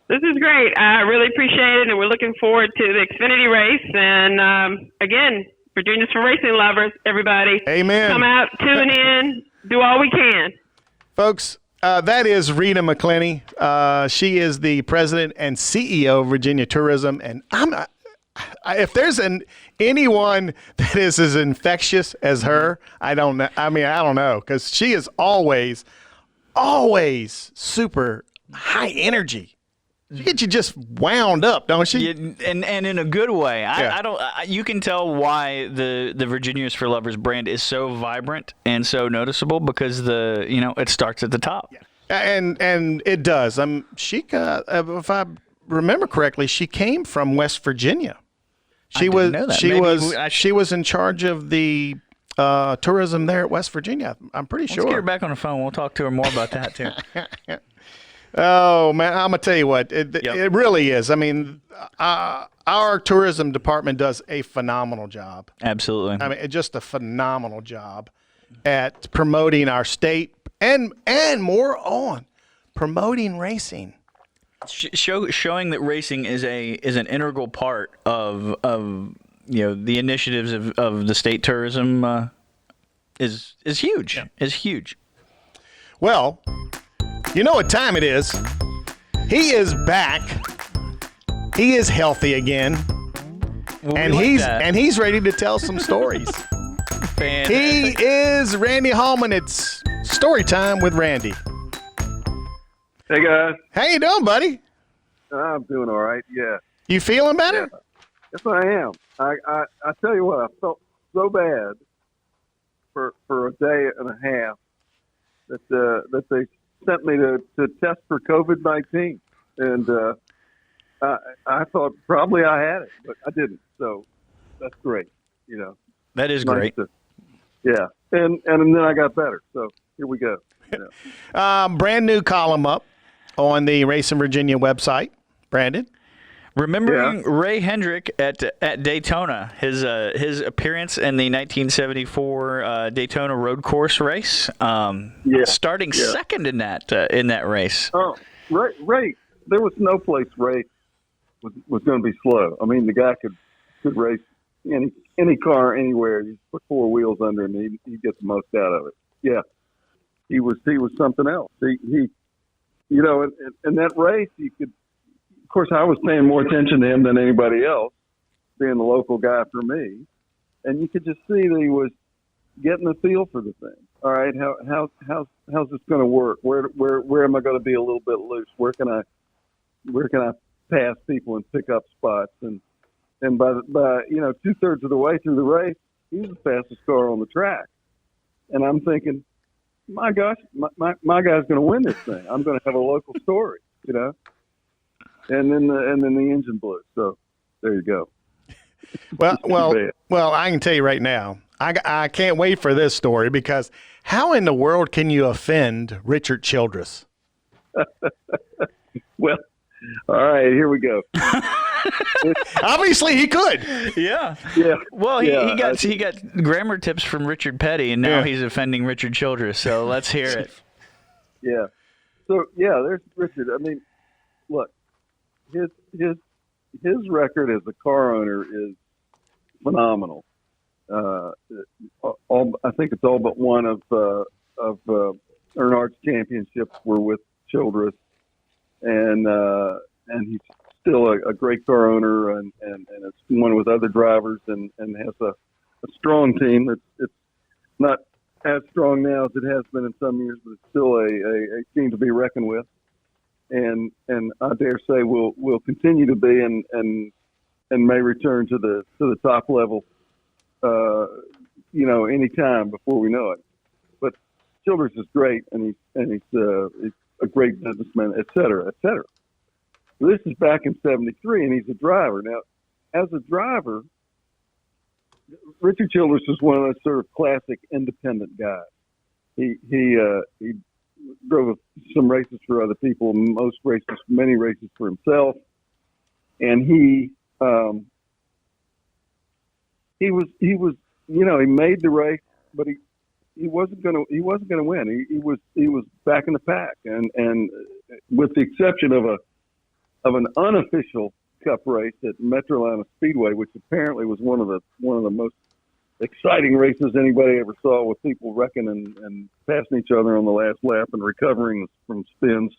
This is great. I really appreciate it, and we're looking forward to the Xfinity race. And again, Virginia's for racing lovers. Everybody, amen. Come out, tune in, do all we can. Folks, that is Rita McClenny. She is the president and CEO of Virginia Tourism. And if there's anyone that is as infectious as her, I don't know. I don't know, because she is always super high energy. She gets you just wound up, don't she? Yeah, and in a good way. I don't. You can tell why the Virginia's for Lovers brand is so vibrant and so noticeable, because it starts at the top. Yeah. And it does. She if I remember correctly, she came from West Virginia. She was in charge of the tourism there at West Virginia. I'm pretty sure. Let's get her back on the phone. We'll talk to her more about that too. Oh, man, I'm going to tell you what, it really is. I mean, our tourism department does a phenomenal job. Absolutely. I mean, just a phenomenal job at promoting our state and more on promoting racing. Showing that racing is an integral part of the initiatives of the state tourism is huge. Yeah. Is huge. Well, you know what time it is. He is back. He is healthy again. Well, and he's ready to tell some stories. He is Randy Hallman. It's Storytime with Randy. Hey, guys. How you doing, buddy? I'm doing all right, yeah. You feeling better? Yeah. Yes, I am. I tell you what, I felt so bad for a day and a half that they sent me to test for COVID-19. And I thought probably I had it, but I didn't. So that's great, That is great. Yeah. And then I got better. So here we go. Brand new column up on the Racing Virginia website. Brandon? Remembering Ray Hendrick at Daytona, his appearance in the 1974 Daytona Road Course race, starting second in that race. Oh, Ray, there was no place Ray was going to be slow. I mean, the guy could race any car anywhere. You put four wheels under him, he'd get the most out of it. Yeah, he was something else. He in that race, he could. Of course, I was paying more attention to him than anybody else, being the local guy for me, and you could just see that he was getting the feel for the thing. All right, how's this going to work? Where am I going to be a little bit loose? Where can I pass people and pick up spots? And by 2/3 of the way through the race, he was the fastest car on the track, and I'm thinking, my gosh, my guy's going to win this thing. I'm going to have a local story, And then the engine blew. So there you go. Well, I can tell you right now, I can't wait for this story, because how in the world can you offend Richard Childress? Well, all right, here we go. Obviously, he could. Yeah. Yeah. Well, he got grammar tips from Richard Petty, and now he's offending Richard Childress. So let's hear it. Yeah. So there's Richard. I mean, look, his record as a car owner is phenomenal. I think it's all but one of Earnhardt's championships were with Childress, and he's still a great car owner, and it's one with other drivers, and has a strong team. It's not as strong now as it has been in some years, but it's still a team to be reckoned with, and I dare say will continue to be, and may return to the top level, any time before we know it. But Childress is great, and he's a great businessman, et cetera, et cetera. This is back in '73, and he's a driver. Now, as a driver, Richard Childress is one of those sort of classic independent guys. He drove some races for other people, many races for himself, and he made the race, but he wasn't going to win. He was back in the pack, and with the exception of an unofficial Cup race at Metrolina Speedway, which apparently was one of the most exciting races anybody ever saw, with people wrecking and passing each other on the last lap and recovering from spins.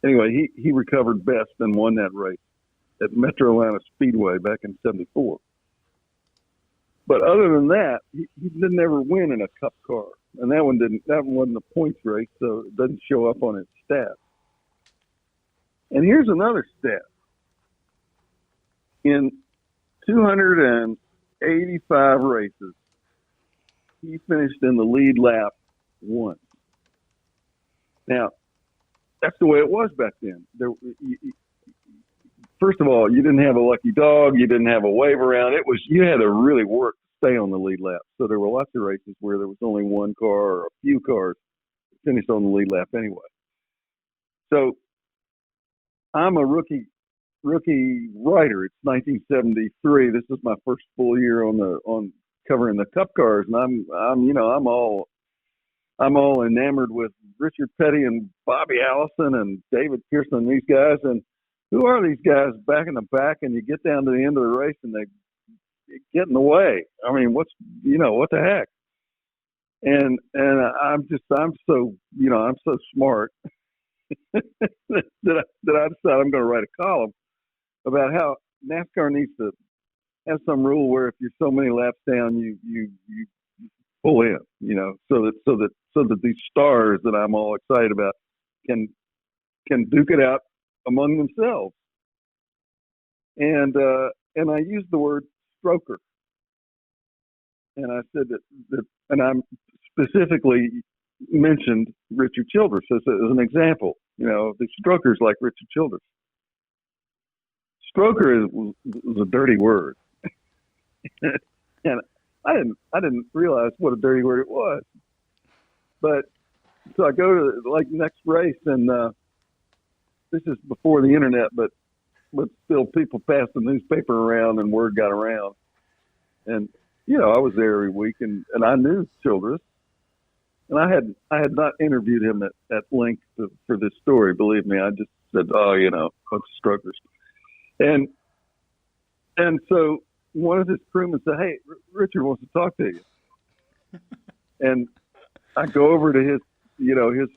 Anyway, he recovered best and won that race at Metrolina Speedway back in '74. But other than that, he didn't ever win in a Cup car, and that one wasn't a points race, so it doesn't show up on his stats. And here's another stat. In 285 races, he finished in the lead lap once. Now, that's the way it was back then. First of all, you didn't have a lucky dog. You didn't have a wave around. You had to really work to stay on the lead lap. So there were lots of races where there was only one car or a few cars that finished on the lead lap anyway. So I'm a rookie writer. It's 1973. This is my first full year on covering the Cup cars, and I'm all enamored with Richard Petty and Bobby Allison and David Pearson and these guys. And who are these guys back in the back? And you get down to the end of the race and they get in the way. I mean, what the heck? And I'm so smart that I decided I'm going to write a column about how NASCAR needs to have some rule where if you're so many laps down, you pull in, so that these stars that I'm all excited about can duke it out among themselves. And I used the word stroker, and I said that and I'm specifically mentioned Richard Childress as an example. The strokers like Richard Childress. Stroker was a dirty word, and I didn't realize what a dirty word it was. But so I go to next race, and this is before the internet, but still people passed the newspaper around and word got around. And I was there every week, and I knew Childress, and I had not interviewed him at length for this story. Believe me, I just said, what's strokers. And so one of his crewmen said, "Hey, Richard wants to talk to you." And I go over to his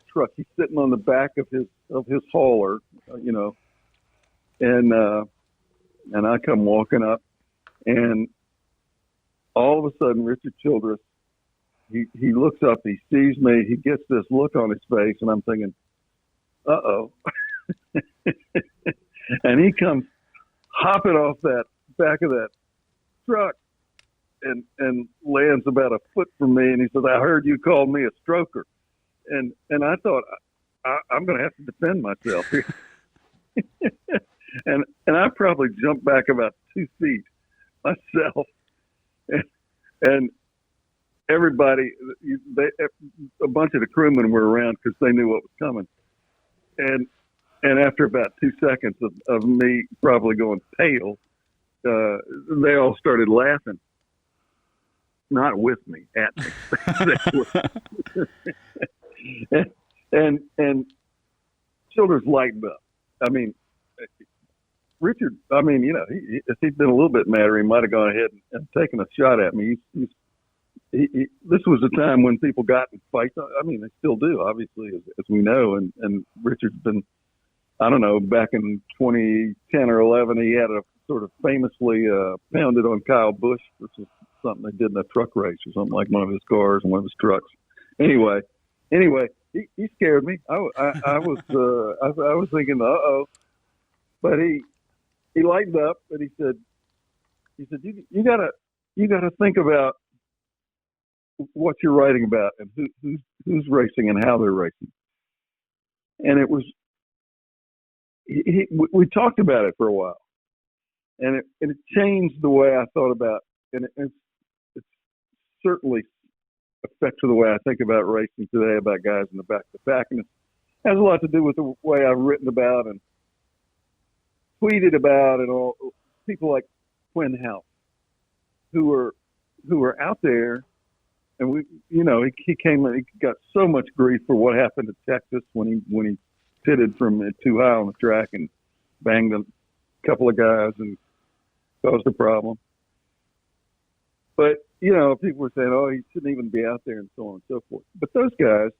truck. He's sitting on the back of his hauler, and I come walking up, and all of a sudden, Richard Childress, he looks up, he sees me, he gets this look on his face, and I'm thinking, uh-oh. And he comes hopping off that back of that truck and lands about a foot from me, and he says, "I heard you called me a stroker." And I thought, I'm going to have to defend myself here. and I probably jumped back about 2 feet myself, and everybody, a bunch of the crewmen were around because they knew what was coming. And after about 2 seconds of me probably going pale, they all started laughing. Not with me, at me. and Childress lightened up. I mean, Richard, if he'd been a little bit madder, he might have gone ahead and taken a shot at me. This was a time when people got in fights. I mean, they still do, obviously, as we know. And Richard's been, I don't know, back in 2010 or 11, he had a sort of famously pounded on Kyle Busch, which is something they did in a truck race or something, like one of his cars and one of his trucks. Anyway, he scared me. I was thinking, uh-oh. But he lightened up and he said, you gotta think about what you're writing about and who's racing and how they're racing. And it was, we talked about it for a while, and it changed the way I thought about, and it's certainly affects the way I think about racing today, about guys in the back of the pack, and it has a lot to do with the way I've written about and tweeted about, and all people like Quinn House, who are out there. And he came and he got so much grief for what happened at Texas when he pitted from too high on the track and banged a couple of guys and caused a problem. But people were saying, "Oh, he shouldn't even be out there," and so on and so forth. But those guys,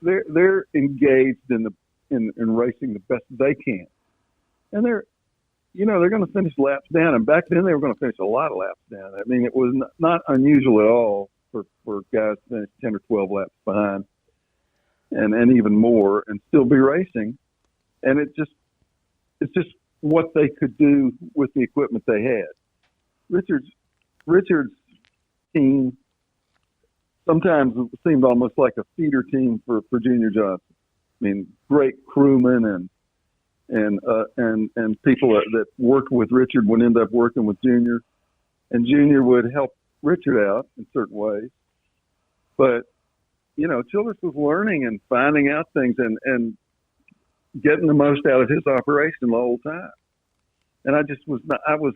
they're engaged in racing the best they can, and they're going to finish laps down. And back then, they were going to finish a lot of laps down. I mean, it was not unusual at all for guys to finish 10 or 12 laps behind and even more and still be racing. And it's just what they could do with the equipment they had. Richard's team sometimes seemed almost like a feeder team for Junior Johnson. I mean, great crewmen and people that worked with Richard would end up working with Junior, and Junior would help Richard out in certain ways. But, Childress was learning and finding out things and getting the most out of his operation the whole time. And I just was not, I was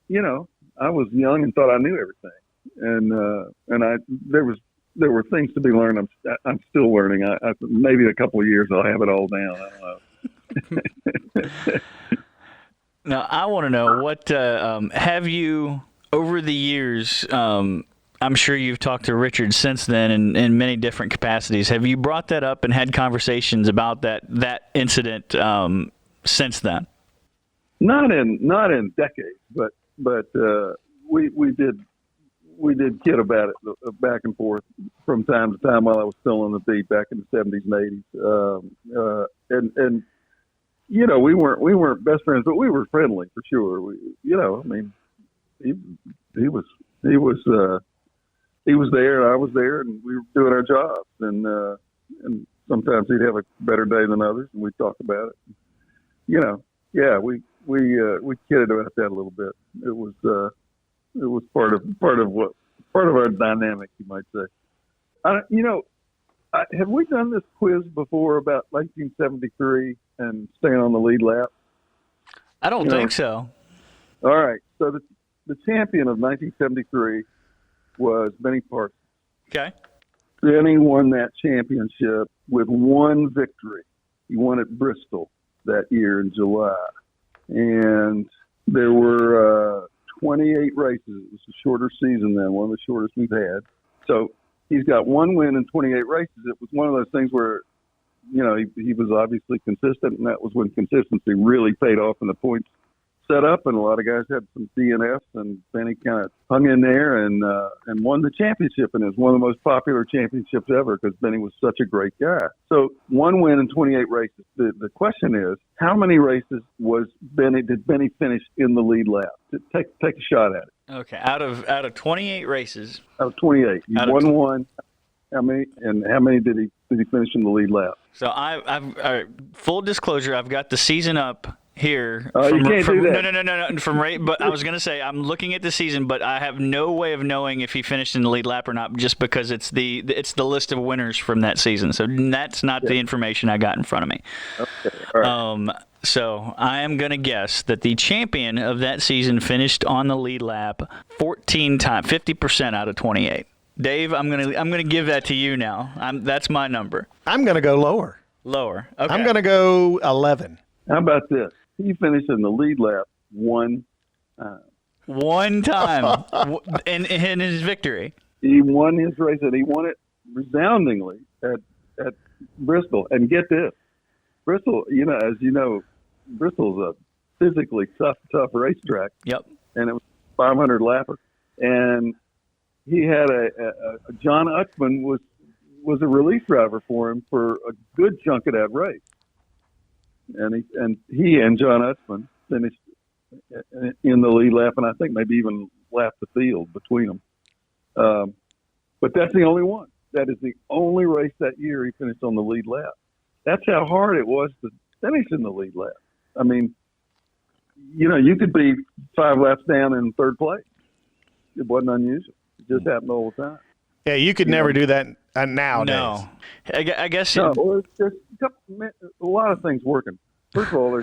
young and thought I knew everything. And there were things to be learned. I'm still learning. Maybe in a couple of years I'll have it all down. I don't know. Now, I want to know what have you, over the years, I'm sure you've talked to Richard since then in many different capacities. Have you brought that up and had conversations about that incident since then? Not in decades, but we did kid about it back and forth from time to time while I was still on the beat back in the 70s and 80s. We weren't best friends, but we were friendly for sure. He was there and I was there, and we were doing our jobs. And sometimes he'd have a better day than others, and we'd talk about it. We kidded about that a little bit. It was part of our dynamic, you might say. Have we done this quiz before about 1973 and staying on the lead lap? I don't think so. All right. So the champion of 1973 was Benny Parsons. Okay. Benny won that championship with one victory. He won at Bristol that year in July. And there were 28 races. It was a shorter season then, one of the shortest we've had. So he's got one win in 28 races. It was one of those things where, he was obviously consistent, and that was when consistency really paid off in the points set up, and a lot of guys had some DNFs, and Benny kind of hung in there and won the championship, and it was one of the most popular championships ever because Benny was such a great guy. So one win in 28 races. The question is, how many races did Benny finish in the lead lap? Take a shot at it. Okay, out of 28 races. Out of 28, he won one. How many did he finish in the lead lap? So I've full disclosure, I've got the season up here. You can't do that. No. But I was going to say, I'm looking at the season, but I have no way of knowing if he finished in the lead lap or not, just because it's the list of winners from that season. So that's not the information I got in front of me. Okay. All right. So I am going to guess that the champion of that season finished on the lead lap 14 times, 50% out of 28. Dave, I'm gonna give that to you now. That's my number. I'm going to go lower. Lower. Okay. I'm going to go 11. How about this? He finished in the lead lap one time in his victory. He won his race, and he won it resoundingly at Bristol. And get this, Bristol, as you know, Bristol's a physically tough racetrack. Yep. And it was 500 lapper, and he had a John Utzman was a relief driver for him for a good chunk of that race. And he and John Utzman finished in the lead lap, and I think maybe even lapped the field between them. But that's the only one. That is the only race that year he finished on the lead lap. That's how hard it was to finish in the lead lap. I mean, you could be 5 laps down in third place. It wasn't unusual. It just happened all the time. Yeah, you could never do that nowadays. No. I guess. No, well, there's a lot of things working. First of all,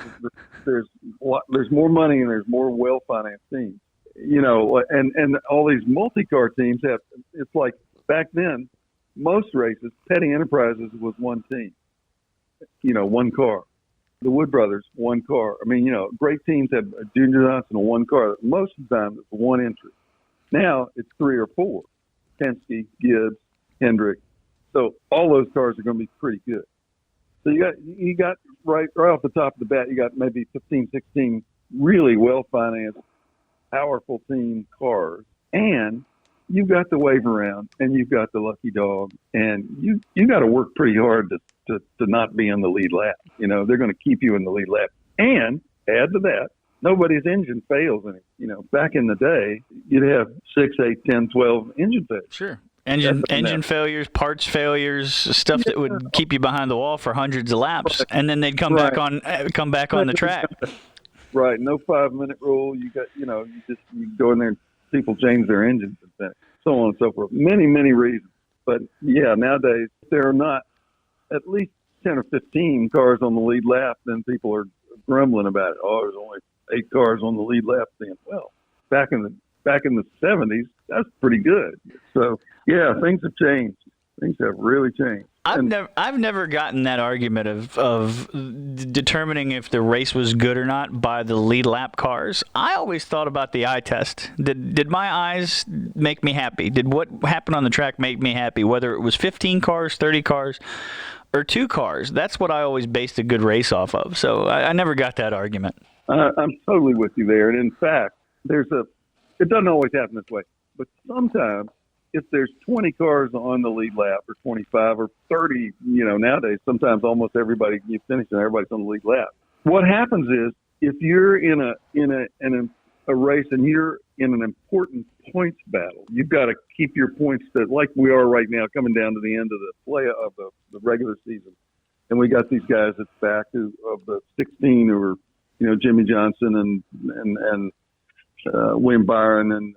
there's more money and there's more well-financed teams. And all these multi-car teams have. It's like back then, most races, Petty Enterprises was one team. One car. The Wood Brothers, one car. I mean, great teams have Junior Johnson, one car. Most of the time, it's one entry. Now it's 3 or 4. Penske, Gibbs, Hendrick. So all those cars are going to be pretty good. So you got right off the top of the bat, you got maybe 15, 16 really well-financed, powerful team cars. And you've got the wave around, and you've got the lucky dog, and you got to work pretty hard to not be in the lead lap. They're going to keep you in the lead lap. And add to that, nobody's engine fails any. Back in the day, you'd have 6, 8, 10, 12 engine failures. Sure. Engine failures, parts failures, stuff that would keep you behind the wall for hundreds of laps, and then they'd come back on the track. Right. No 5-minute rule. You got, you go in there and people change their engines and so on and so forth. Many, many reasons. But yeah, nowadays there are not at least 10 or 15 cars on the lead lap, then people are grumbling about it. Oh, there's only 8 cars on the lead lap then. Well, back in the 70s, that's pretty good. So yeah, things have changed. Things have really changed. I've never gotten that argument of determining if the race was good or not by the lead lap cars. I always thought about the eye test. Did my eyes make me happy? Did what happened on the track make me happy? Whether it was 15 cars, 30 cars, or 2 cars. That's what I always based a good race off of. So I never got that argument. I'm totally with you there. And in fact, it doesn't always happen this way, but sometimes if there's 20 cars on the lead lap or 25 or 30, nowadays, sometimes almost everybody, you finish and everybody's on the lead lap. What happens is if you're in a race and you're in an important points battle, you've got to keep your points like we are right now, coming down to the end of the play of the regular season. And we got these guys at the back of the 16 who are, Jimmy Johnson and William Byron and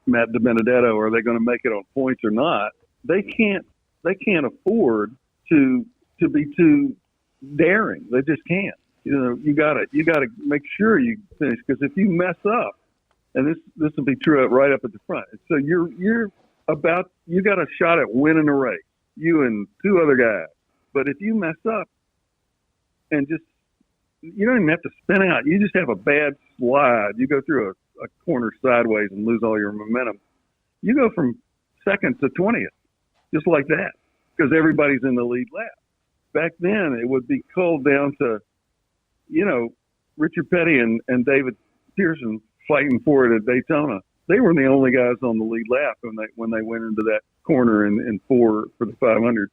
Matt DiBenedetto. Are they going to make it on points or not? They can't afford to be too daring. They just can't. You got to make sure you finish, because if you mess up, and this will be true right up at the front. So you got a shot at winning a race, you and 2 other guys. But if you mess up and you don't even have to spin out. You just have a bad slide. You go through a corner sideways and lose all your momentum. You go from 2nd to 20th, just like that, because everybody's in the lead lap. Back then, it would be culled down to, Richard Petty and David Pearson fighting for it at Daytona. They were the only guys on the lead lap when they went into that corner in 4 for the 500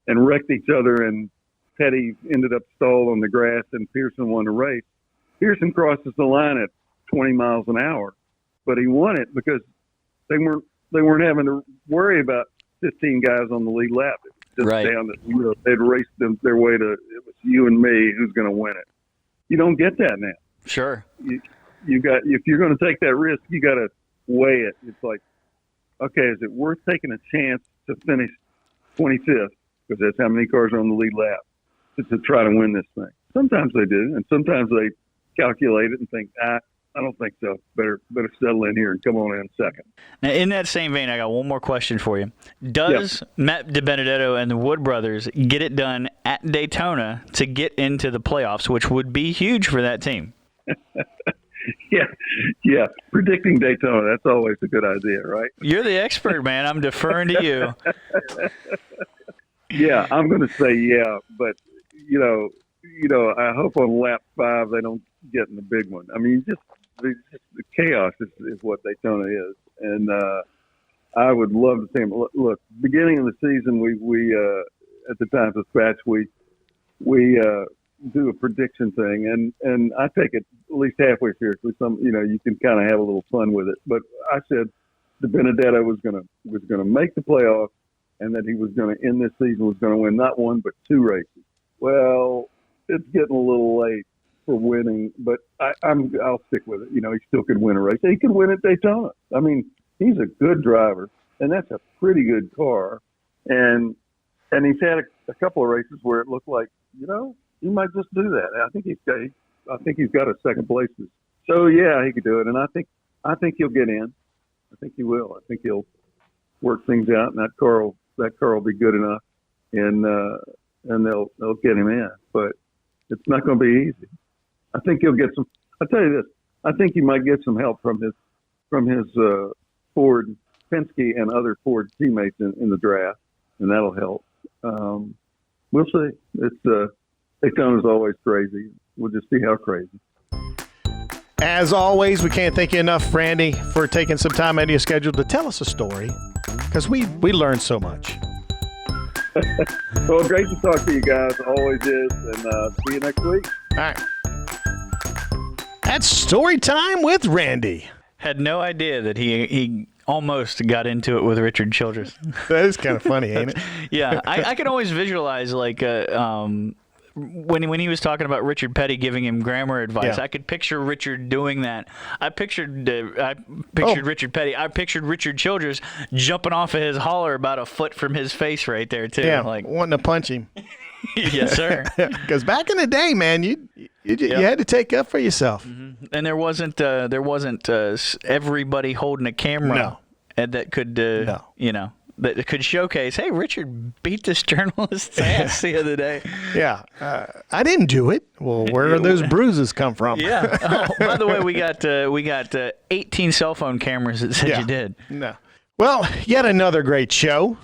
and wrecked each other, and Petty ended up stalled on the grass and Pearson won the race. Pearson crosses the line at 20 miles an hour, but he won it because they weren't having to worry about 15 guys on the lead lap. It was just down that they'd raced their way to, it was you and me who's going to win it. You don't get that now. Sure. You got, if you're going to take that risk, you got to weigh it. It's like, okay, is it worth taking a chance to finish 25th, because that's how many cars are on the lead lap, to try to win this thing? Sometimes they do, and sometimes they calculate it and think, I don't think so. Better settle in here and come on in second. Now, in that same vein, I got one more question for you. Does Matt DiBenedetto and the Wood brothers get it done at Daytona to get into the playoffs, which would be huge for that team? Yeah. Predicting Daytona, that's always a good idea, right? You're the expert, man. I'm deferring to you. Yeah, I'm going to say yeah, but I hope on lap 5 they don't get in the big one. I mean, just the chaos is what Daytona is, and I would love to see them. Look, beginning of the season, we at the Times Dispatch we do a prediction thing, and I take it at least halfway seriously. You can kind of have a little fun with it. But I said DiBenedetto was gonna make the playoffs, and that he was going to end this season, was going to win not one but 2 races. Well, it's getting a little late for winning, but I'll stick with it. He still could win a race. He could win at Daytona. I mean, he's a good driver, and that's a pretty good car. And he's had a couple of races where it looked like, he might just do that. I think he's got a second place. So yeah, he could do it, and I think he'll get in. I think he will. I think he'll work things out, and that car will be good enough, and they'll get him in. But it's not going to be easy. I think he'll get some. I'll tell you this. I think he might get some help from his Ford, Penske, and other Ford teammates in the draft, and that'll help. We'll see. Daytona's always crazy. We'll just see how crazy. As always, we can't thank you enough, Randy, for taking some time out of your schedule to tell us a story, because we learned so much. Well, great to talk to you guys. Always is, and see you next week. All right. That's Story Time with Randy. Had no idea that he almost got into it with Richard Childress. That is kind of funny, ain't it? Yeah, I can always visualize when he was talking about Richard Petty giving him grammar advice. Yeah. I could picture Richard doing that. I pictured Richard Petty. I pictured Richard Childress jumping off of his holler about a foot from his face right there too. Yeah, wanting to punch him. Yes, sir. Because back in the day, man, you had to take up for yourself. Mm-hmm. And there wasn't everybody holding a camera that could that could showcase, hey, Richard beat this journalist's ass the other day. Yeah. I didn't do it. Well, where do those bruises come from? Yeah. Oh, by the way, we got 18 cell phone cameras that said you did. No. Well, yet another great show.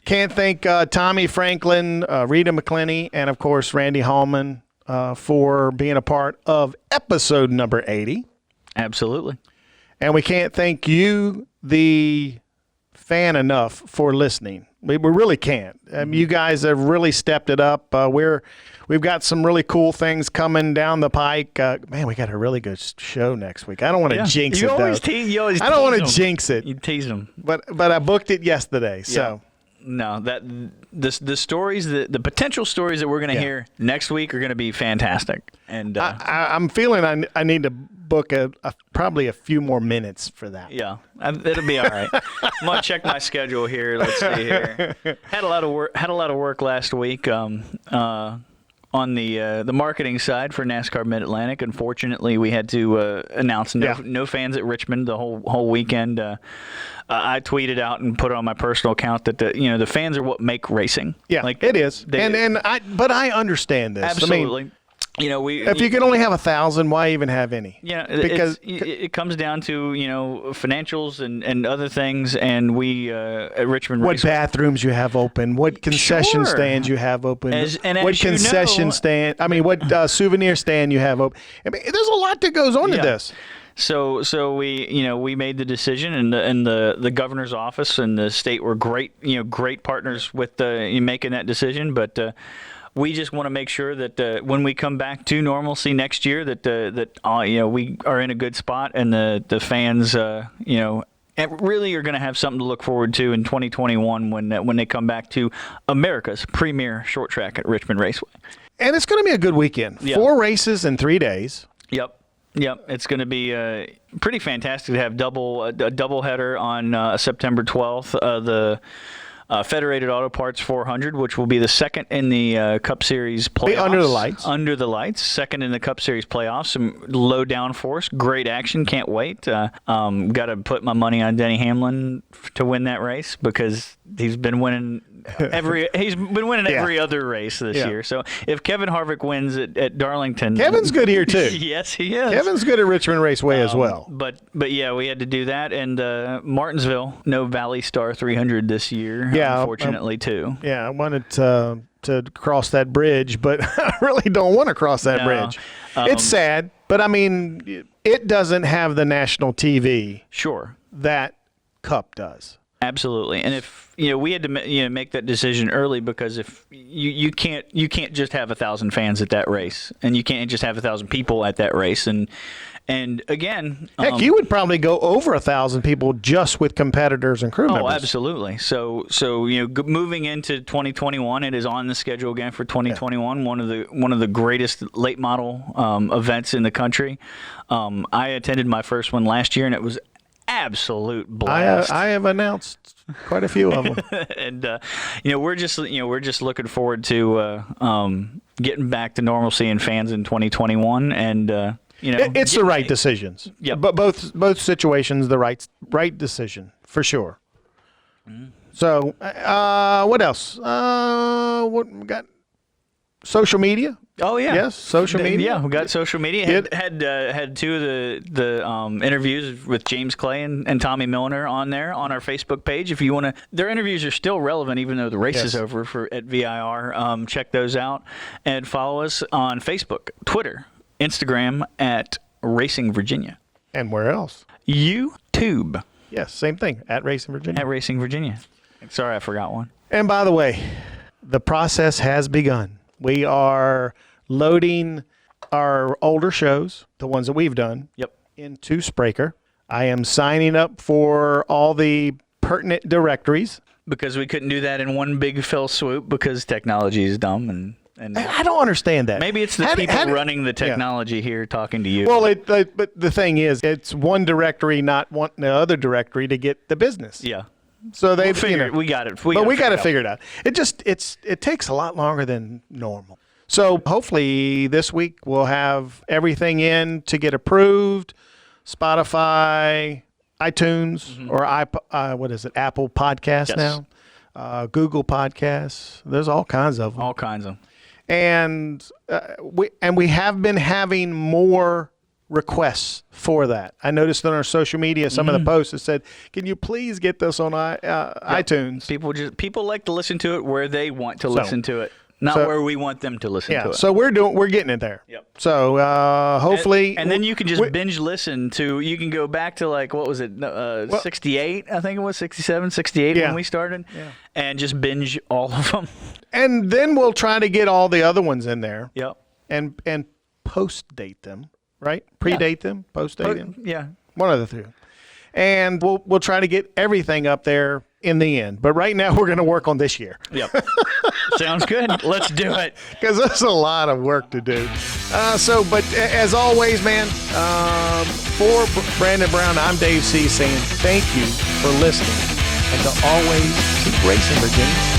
Can't thank Tommy Franklin, Rita McClenny, and, of course, Randy Hallman for being a part of episode number 80. Absolutely. And we can't thank you, the fan, enough for listening. We really can't. You guys have really stepped it up. We've got some really cool things coming down the pike. Man, we got a really good show next week. I don't want to jinx it, though. I don't want to jinx it. You tease them. But I booked it yesterday, so. No, the stories, the potential stories that we're going to hear next week are going to be fantastic. And I'm feeling I need to book probably a few more minutes for that. Yeah, it'll be all right. I'm gonna check my schedule here. Let's see here. Had a lot of work last week. On the marketing side for NASCAR Mid-Atlantic. Unfortunately, we had to announce no fans at Richmond the whole weekend. I tweeted out and put it on my personal account that the fans are what make racing. Yeah, it is. But I understand this. Absolutely. I mean, if you can only have 1,000, why even have any? Yeah, because it comes down to financials and other things, and we at Richmond Raceway. What bathrooms you have open, what concession stands you have open, what souvenir stand you have open. I mean, there's a lot that goes on to this. So we made the decision, and the governor's office and the state were great partners with making that decision, but. We just want to make sure that when we come back to normalcy next year, that we are in a good spot, and the fans, really are going to have something to look forward to in 2021 when they come back to America's premier short track at Richmond Raceway. And it's going to be a good weekend. Yeah. 4 races in 3 days. Yep. It's going to be pretty fantastic to have a doubleheader on September 12th. The Federated Auto Parts 400, which will be the second in the Cup Series playoffs. Under the lights. Second in the Cup Series playoffs. Some low downforce. Great action. Can't wait. Got to put my money on Denny Hamlin to win that race because he's been winning every other race this year. So if Kevin Harvick wins at Darlington, Kevin's good here too. Yes, he is. Kevin's good at Richmond Raceway as well. But yeah, we had to do that, and Martinsville, no Valley Star 300 this year. Yeah, unfortunately too. Yeah, I wanted to cross that bridge, but I really don't want to cross that bridge. It's sad, but I mean, it doesn't have the national TV. Sure. That Cup does. Absolutely, and if we had to make that decision early because if you can't just have 1,000 fans at that race, and you can't just have 1,000 people at that race, and again, heck, you would probably go over 1,000 people just with competitors and crew members. Oh, absolutely. So moving into 2021, it is on the schedule again for 2021. Yeah. One of the greatest late model events in the country. I attended my first one last year, and it was absolute blast. I have announced quite a few of them, and we're just looking forward to getting back to normalcy and fans in 2021. And it's the right decisions. Yeah, but both situations, the right decision for sure. Mm-hmm. So what else? What we got? Social media. Oh yeah, yes, social media. Yeah, we got social media. Had two of the interviews with James Clay and Tommy Milner on our Facebook page. If you want to, their interviews are still relevant even though the race is over at VIR. Check those out and follow us on Facebook, Twitter, Instagram at Racing Virginia. And where else? YouTube. Yes, same thing at Racing Virginia. At Racing Virginia. Sorry, I forgot one. And by the way, the process has begun. We are loading our older shows, the ones that we've done, into Spreaker. I am signing up for all the pertinent directories. Because we couldn't do that in one big fell swoop because technology is dumb. And I don't understand that. Maybe it's the people running the technology here talking to you. Well, but the thing is, it's one directory not wanting the other directory to get the business. Yeah. So we got it. We got to figure it out. It takes a lot longer than normal. So hopefully this week we'll have everything in to get approved. Spotify, iTunes, or Apple Podcasts now, Google Podcasts. There's all kinds of them. All kinds of them. And we have been having more requests for that. I noticed on our social media some of the posts that said, "Can you please get this on iTunes?" People like to listen to it where they want to listen to it, not where we want them to listen to it. So we're getting it there. Yep. So hopefully, and then you can just binge listen to. You can go back to what was it, 68? I think it was 67, 68 when we started, and just binge all of them. And then we'll try to get all the other ones in there. Yep. And post date them. Right? Predate them, post-date them. Yeah. One of the two. And we'll try to get everything up there in the end. But right now we're going to work on this year. Yep. Sounds good. Let's do it. Because there's a lot of work to do. But as always, man, for Brandon Brown, I'm Dave C. saying thank you for listening. And to always keep racing, Virginia.